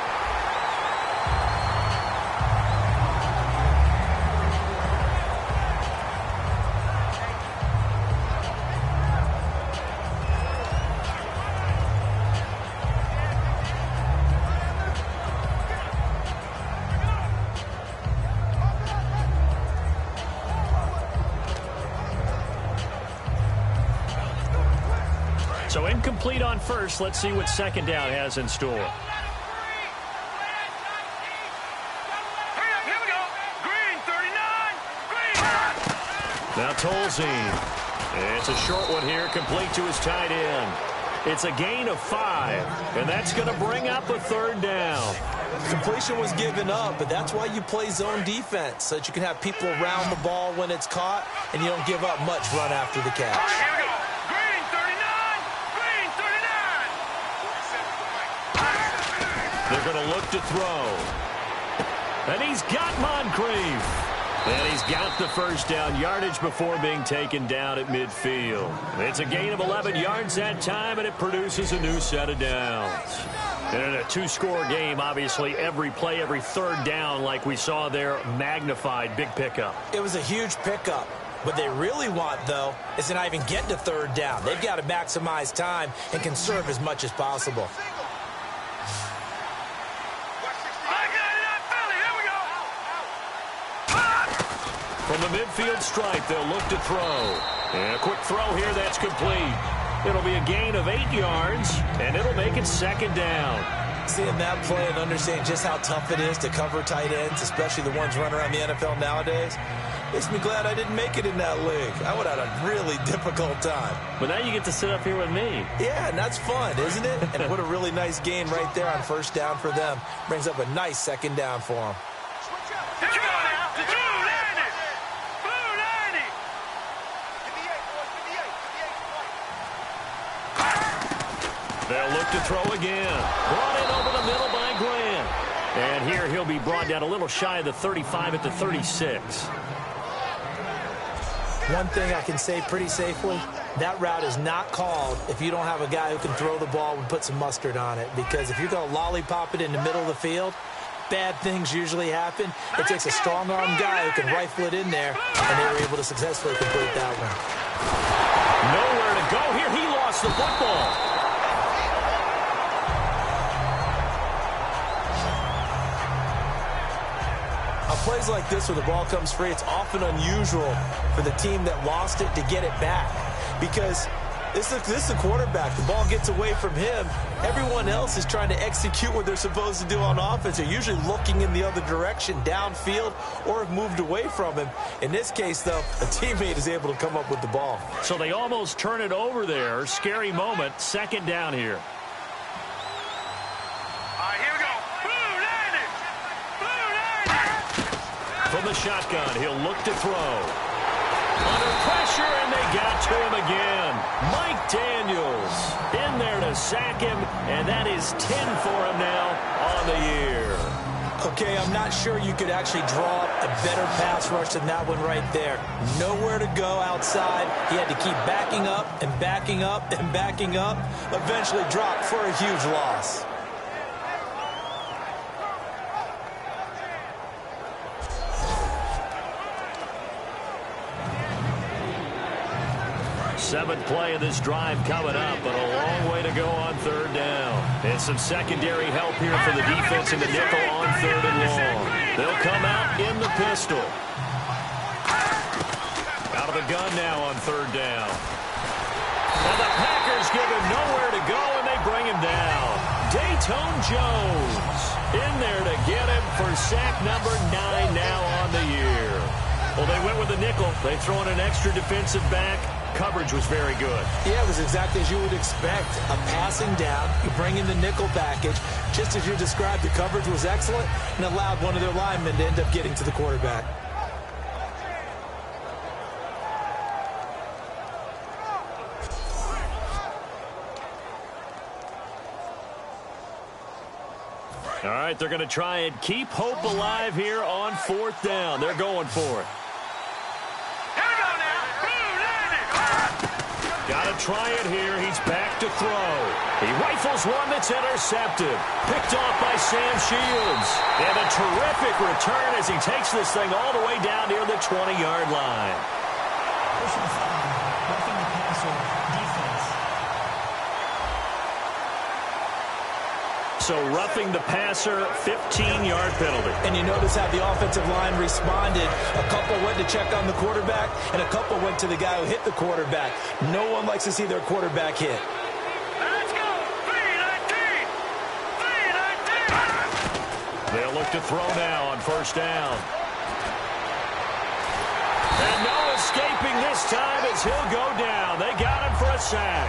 So incomplete on first. Let's see what second down has in store. Here we go. Green, 39. Green. Now Tolzien. It's a short one here, complete to his tight end. It's a gain of 5, and that's going to bring up a third down. Completion was given up, but that's why you play zone defense, so that you can have people around the ball when it's caught, and you don't give up much run after the catch. All right, here we go. Green, 39. Green, 39. They're going to look to throw. And he's got Moncrief. And he's got the first down, yardage before being taken down at midfield. It's a gain of 11 yards that time, and it produces a new set of downs. And in a two-score game, obviously, every play, every third down, like we saw there, magnified, big pickup. It was a huge pickup. What they really want, though, is to not even get to third down. They've got to maximize time and conserve as much as possible. From the midfield stripe, they'll look to throw. And a quick throw here, that's complete. It'll be a gain of 8 yards, and it'll make it second down. Seeing that play and understanding just how tough it is to cover tight ends, especially the ones running around the NFL nowadays, makes me glad I didn't make it in that league. I would have had a really difficult time. But now you get to sit up here with me. Yeah, and that's fun, isn't it? And what a really nice gain right there on first down for them. Brings up a nice second down for them. They'll look to throw again. Brought in over the middle by Grant. And here he'll be brought down a little shy of the 35 at the 36. One thing I can say pretty safely, that route is not called if you don't have a guy who can throw the ball and put some mustard on it. Because if you're going to lollipop it in the middle of the field, bad things usually happen. It takes a strong-arm guy who can rifle it in there, and they were able to successfully complete that one. Nowhere to go here. He lost the football. Plays like this where the ball comes free, it's often unusual for the team that lost it to get it back, because this is the quarterback. The ball gets away from him. Everyone else is trying to execute what they're supposed to do on offense. They're usually looking in the other direction, downfield, or have moved away from him. In this case, though, a teammate is able to come up with the ball. So they almost turn it over there. Scary moment. Second down here. From the shotgun, he'll look to throw. Under pressure, and they got to him again. Mike Daniels in there to sack him, and that is 10 for him now on the year. Okay, I'm not sure you could actually draw up a better pass rush than that one right there. Nowhere to go outside. He had to keep backing up and backing up and backing up. Eventually dropped for a huge loss. Seventh play of this drive coming up, but a long way to go on third down. And some secondary help here for the defense in the nickel on third and long. They'll come out in the pistol. Out of the gun now on third down. And the Packers give him nowhere to go, and they bring him down. Dayton Jones in there to get him for sack number 9 now on the year. Well, they went with the nickel. They throw in an extra defensive back. Coverage was very good. Yeah, it was exactly as you would expect. A passing down, you bring in the nickel package. Just as you described, the coverage was excellent and allowed one of their linemen to end up getting to the quarterback. All right, they're going to try and keep hope alive here on fourth down. They're going for it. Got to try it here. He's back to throw. He rifles one that's intercepted. Picked off by Sam Shields. And a terrific return as he takes this thing all the way down near the 20-yard line. Personal foul, roughing the passer, defense. So roughing the passer, 15-yard penalty. And you notice how the offensive line responded. A couple went to check on the quarterback, and a couple went to the guy who hit the quarterback. No one likes to see their quarterback hit. They'll look to throw now on first down. And no escaping this time as he'll go down. They got him for a sack.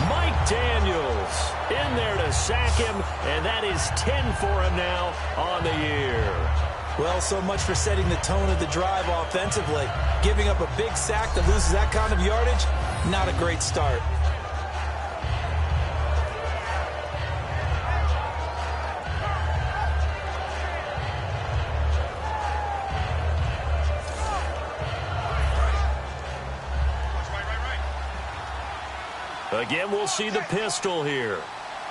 Mike Daniels in there to sack him, and that is 10 for him now on the year. Well, so much for setting the tone of the drive offensively. Giving up a big sack that loses that kind of yardage, not a great start. Again, we'll see the pistol here. All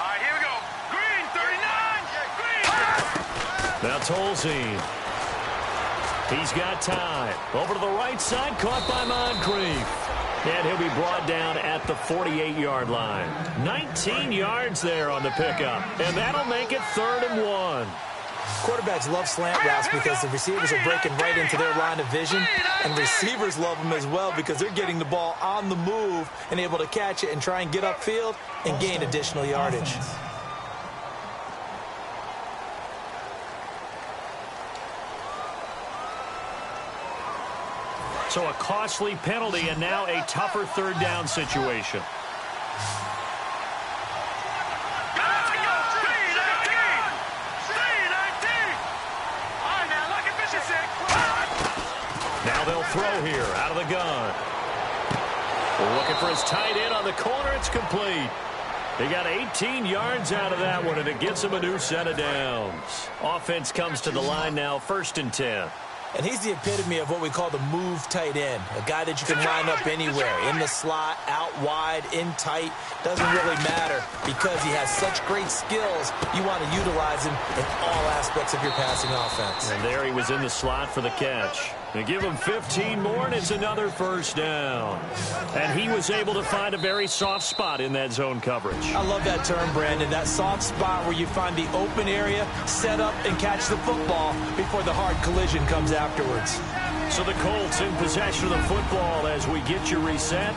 right, here we go. Green, 39. Green. Now Tolzien. He's got time. Over to the right side, caught by Moncrief. And he'll be brought down at the 48-yard line. 19 yards there on the pickup. And that'll make it 3rd and 1. Quarterbacks love slant routes because the receivers are breaking right into their line of vision, and receivers love them as well because they're getting the ball on the move and able to catch it and try and get upfield and gain additional yardage. So a costly penalty and now a tougher 3rd down situation. Now they'll throw here out of the gun. We're looking for his tight end on the corner. It's complete. They got 18 yards out of that one, and it gets him a new set of downs. Offense comes to the line now, 1st and 10. And he's the epitome of what we call the move tight end, a guy that you can line up anywhere, in the slot, out wide, in tight, doesn't really matter because he has such great skills. You want to utilize him in all aspects of your passing offense. And there he was in the slot for the catch. They give him 15 more, and it's another 1st down. And he was able to find a very soft spot in that zone coverage. I love that term, Brandon, that soft spot where you find the open area, set up, and catch the football before the hard collision comes afterwards. So the Colts in possession of the football as we get you reset.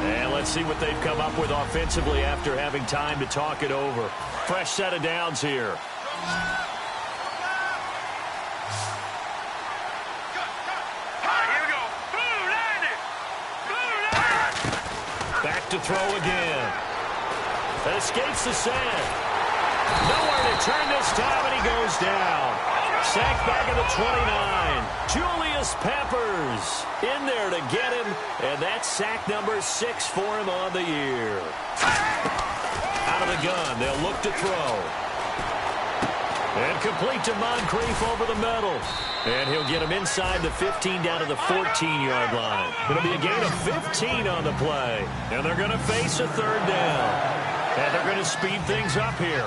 And let's see what they've come up with offensively after having time to talk it over. Fresh set of downs here. Back to throw again. That escapes the sack. Nowhere to turn this time, and he goes down. Sacked back at the 29. Julius Peppers in there to get him, and that's sack number 6 for him on the year. Out of the gun, they'll look to throw. And complete to Moncrief over the middle. And he'll get him inside the 15 down to the 14-yard line. It'll be a gain of 15 on the play. And they're going to face a 3rd down. And they're going to speed things up here.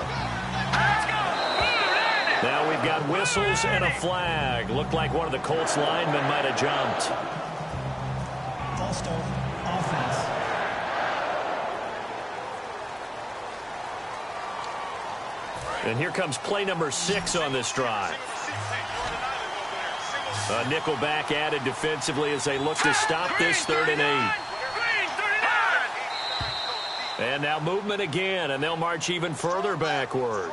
Now we've got whistles and a flag. Looked like one of the Colts linemen might have jumped. False start, offense. And here comes play number 6 on this drive. A nickel back added defensively as they look to stop this 3rd and 8. And now movement again, and they'll march even further backward.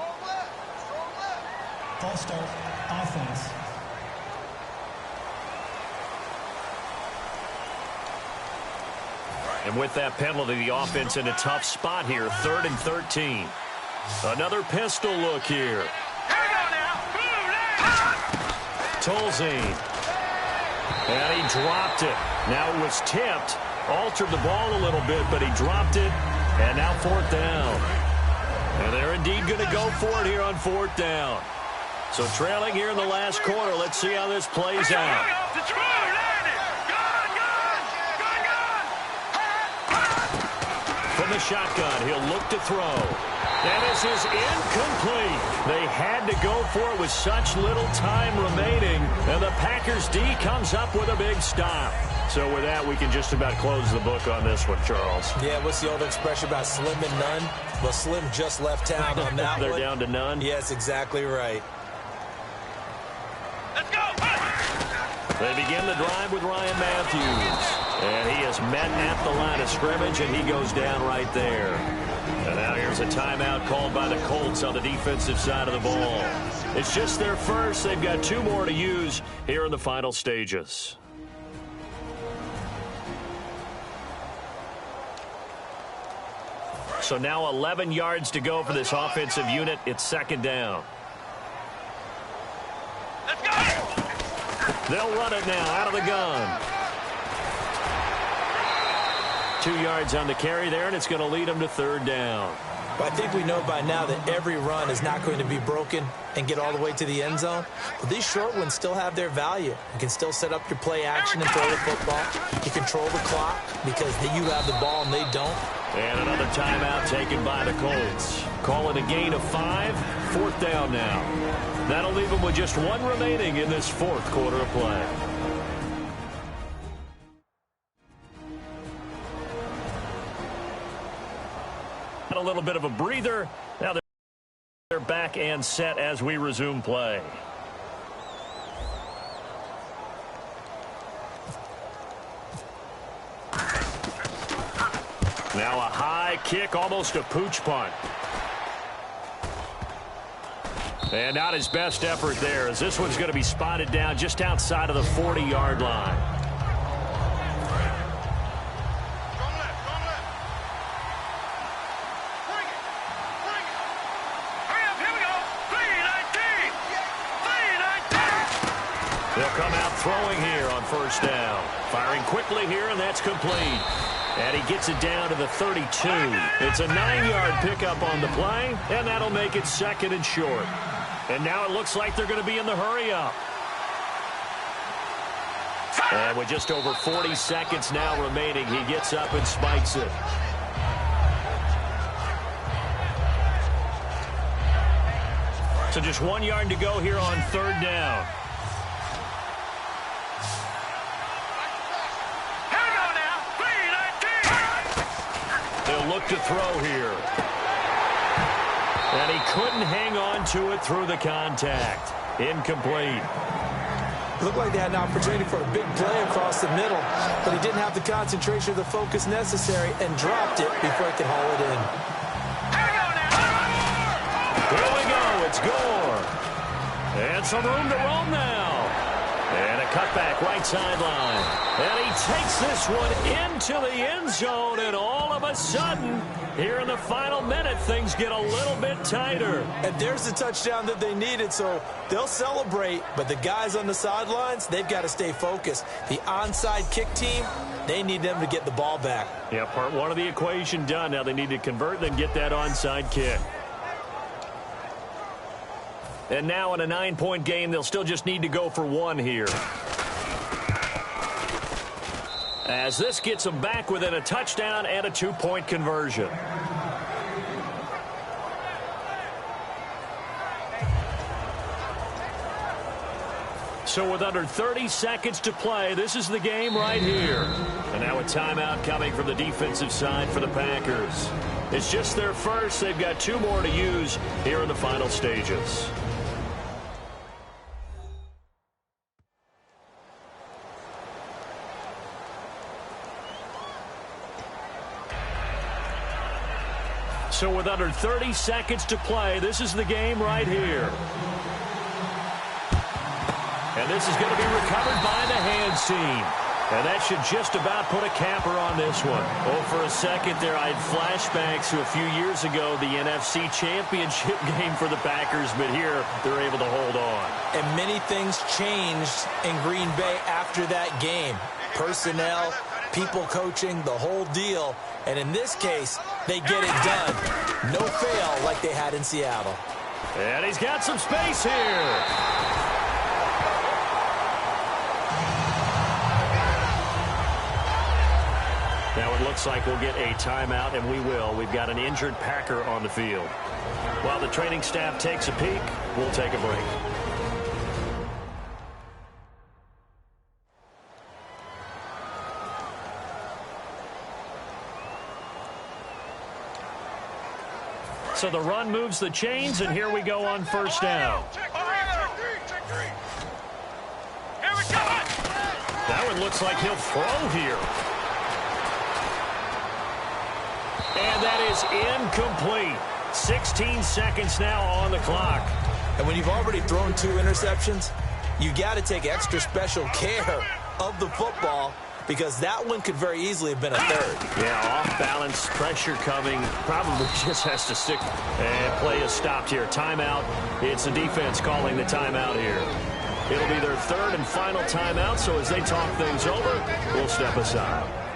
False start, offense. And with that penalty, the offense in a tough spot here, 3rd and 13. Another pistol look here. Tolzien. And he dropped it. Now it was tipped. Altered the ball a little bit, but he dropped it. And now 4th down. And they're indeed going to go for it here on 4th down. So trailing here in the last quarter. Let's see how this plays out. From the shotgun, he'll look to throw. And this is incomplete. They had to go for it with such little time remaining. And the Packers D comes up with a big stop. So with that, we can just about close the book on this one, Charles. Yeah, what's the old expression about slim and none? Well, Slim just left town on that They're one. down to none? Yes, exactly right. Let's go. They begin the drive with Ryan Matthews. And he is met at the line of scrimmage, and he goes down right there. And now here's a timeout called by the Colts on the defensive side of the ball. It's just their first. They've got 2 more to use here in the final stages. So now 11 yards to go for this offensive unit. It's 2nd down. Let's go! They'll run it now out of the gun. 2 yards on the carry there, and it's going to lead them to 3rd down. But I think we know by now that every run is not going to be broken and get all the way to the end zone. But these short ones still have their value. You can still set up your play action and throw the football. You control the clock because you have the ball and they don't. And another timeout taken by the Colts. Call it a gain of 5. 4th down now. That'll leave them with just 1 remaining in this 4th quarter of play. A little bit of a breather. Now they're back and set as we resume play. Now a high kick, almost a pooch punt. And not his best effort there, as this one's going to be spotted down just outside of the 40-yard line. Throwing here on 1st down. Firing quickly here, and that's complete. And he gets it down to the 32. It's a 9-yard pickup on the play, and that'll make it 2nd and short. And now it looks like they're going to be in the hurry-up. And with just over 40 seconds now remaining, he gets up and spikes it. So just 1 yard to go here on 3rd down. Look to throw here. And he couldn't hang on to it through the contact. Incomplete. It looked like they had an opportunity for a big play across the middle, but he didn't have the concentration or the focus necessary and dropped it before he could haul it in. Here we go. It's Gore. And some room to roam now. And a cutback right sideline. And he takes this one into the end zone, and all of a sudden, here in the final minute, things get a little bit tighter. And there's the touchdown that they needed, so they'll celebrate. But the guys on the sidelines, they've got to stay focused. The onside kick team, they need them to get the ball back. Yeah, part 1 of the equation done. Now they need to convert and get that onside kick. And now in a 9-point game, they'll still just need to go for 1 here. As this gets them back within a touchdown and a 2-point conversion. So with under 30 seconds to play, this is the game right here. And now a timeout coming from the defensive side for the Packers. It's just their first. They've got 2 more to use here in the final stages. So with under 30 seconds to play, this is the game right here. And this is going to be recovered by the hands team. And that should just about put a capper on this one. Oh, for a second there, I had flashbacks to a few years ago, the NFC Championship game for the Packers, but here they're able to hold on. And many things changed in Green Bay after that game. Personnel, people coaching, the whole deal. And in this case, they get it done. No fail like they had in Seattle. And he's got some space here. Now it looks like we'll get a timeout, and we will. We've got an injured Packer on the field. While the training staff takes a peek, we'll take a break. So the run moves the chains, and here we go on 1st down. That one looks like he'll throw here. And that is incomplete. 16 seconds now on the clock. And when you've already thrown 2 interceptions, you got to take extra special care of the football because that one could very easily have been a 3rd. Yeah, off balance, pressure coming. Probably just has to stick. And play is stopped here. Timeout. It's the defense calling the timeout here. It'll be their 3rd and final timeout, so as they talk things over, we'll step aside.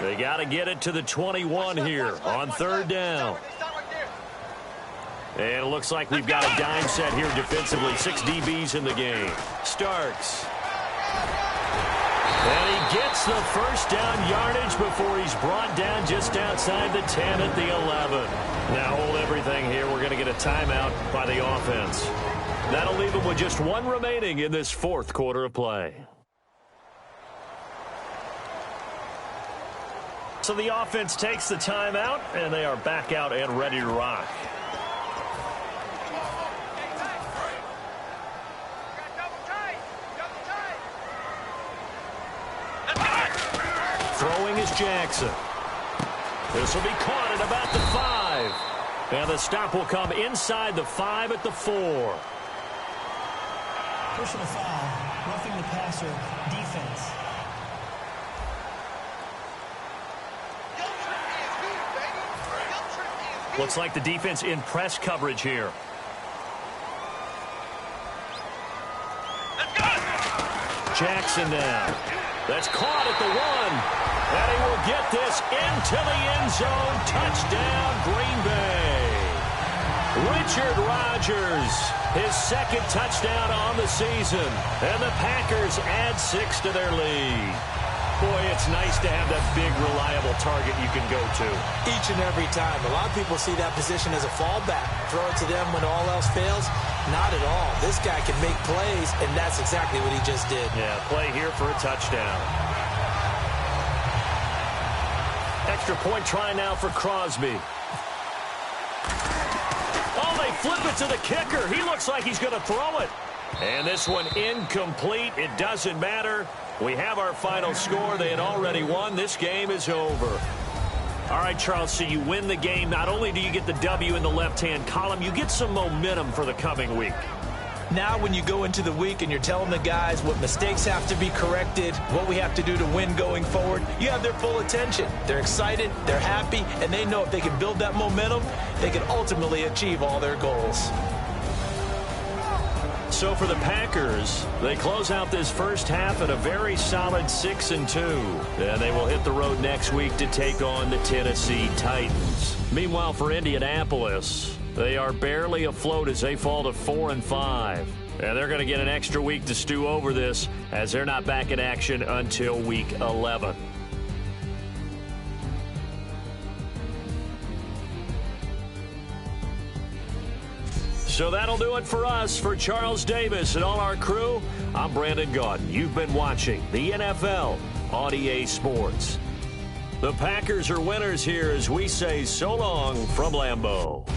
They got to get it to the 21 here on 3rd down. And it looks like we've got a dime set here defensively. 6 DBs in the game. Starks. And he gets the first down yardage before he's brought down just outside the 10 at the 11. Now hold everything here. We're going to get a timeout by the offense. That'll leave them with just 1 remaining in this 4th quarter of play. So the offense takes the timeout, and they are back out and ready to rock. Throwing is Jackson. This will be caught at about the 5. And the stop will come inside the 5 at the 4. Personal foul, roughing the passer, defense. Looks like the defense in press coverage here. Jackson now. That's caught at the 1. And he will get this into the end zone. Touchdown, Green Bay. Richard Rodgers, his 2nd touchdown on the season. And the Packers add 6 to their lead. Boy, it's nice to have that big, reliable target you can go to. Each and every time. A lot of people see that position as a fallback. Throw it to them when all else fails. Not at all. This guy can make plays, and that's exactly what he just did. Yeah, play here for a touchdown. Extra point try now for Crosby. Oh, they flip it to the kicker. He looks like he's going to throw it. And this one incomplete. It doesn't matter. We have our final score. They had already won. This game is over. All right, Charles, so you win the game. Not only do you get the W in the left-hand column, you get some momentum for the coming week. Now when you go into the week and you're telling the guys what mistakes have to be corrected, what we have to do to win going forward, you have their full attention. They're excited, they're happy, and they know if they can build that momentum, they can ultimately achieve all their goals. So for the Packers, they close out this first half at a very solid 6-2. And they will hit the road next week to take on the Tennessee Titans. Meanwhile, for Indianapolis, they are barely afloat as they fall to 4-5. And they're going to get an extra week to stew over this as they're not back in action until week 11. So that'll do it for us. For Charles Davis and all our crew, I'm Brandon Gaudin. You've been watching the NFL on EA Sports. The Packers are winners here as we say so long from Lambeau.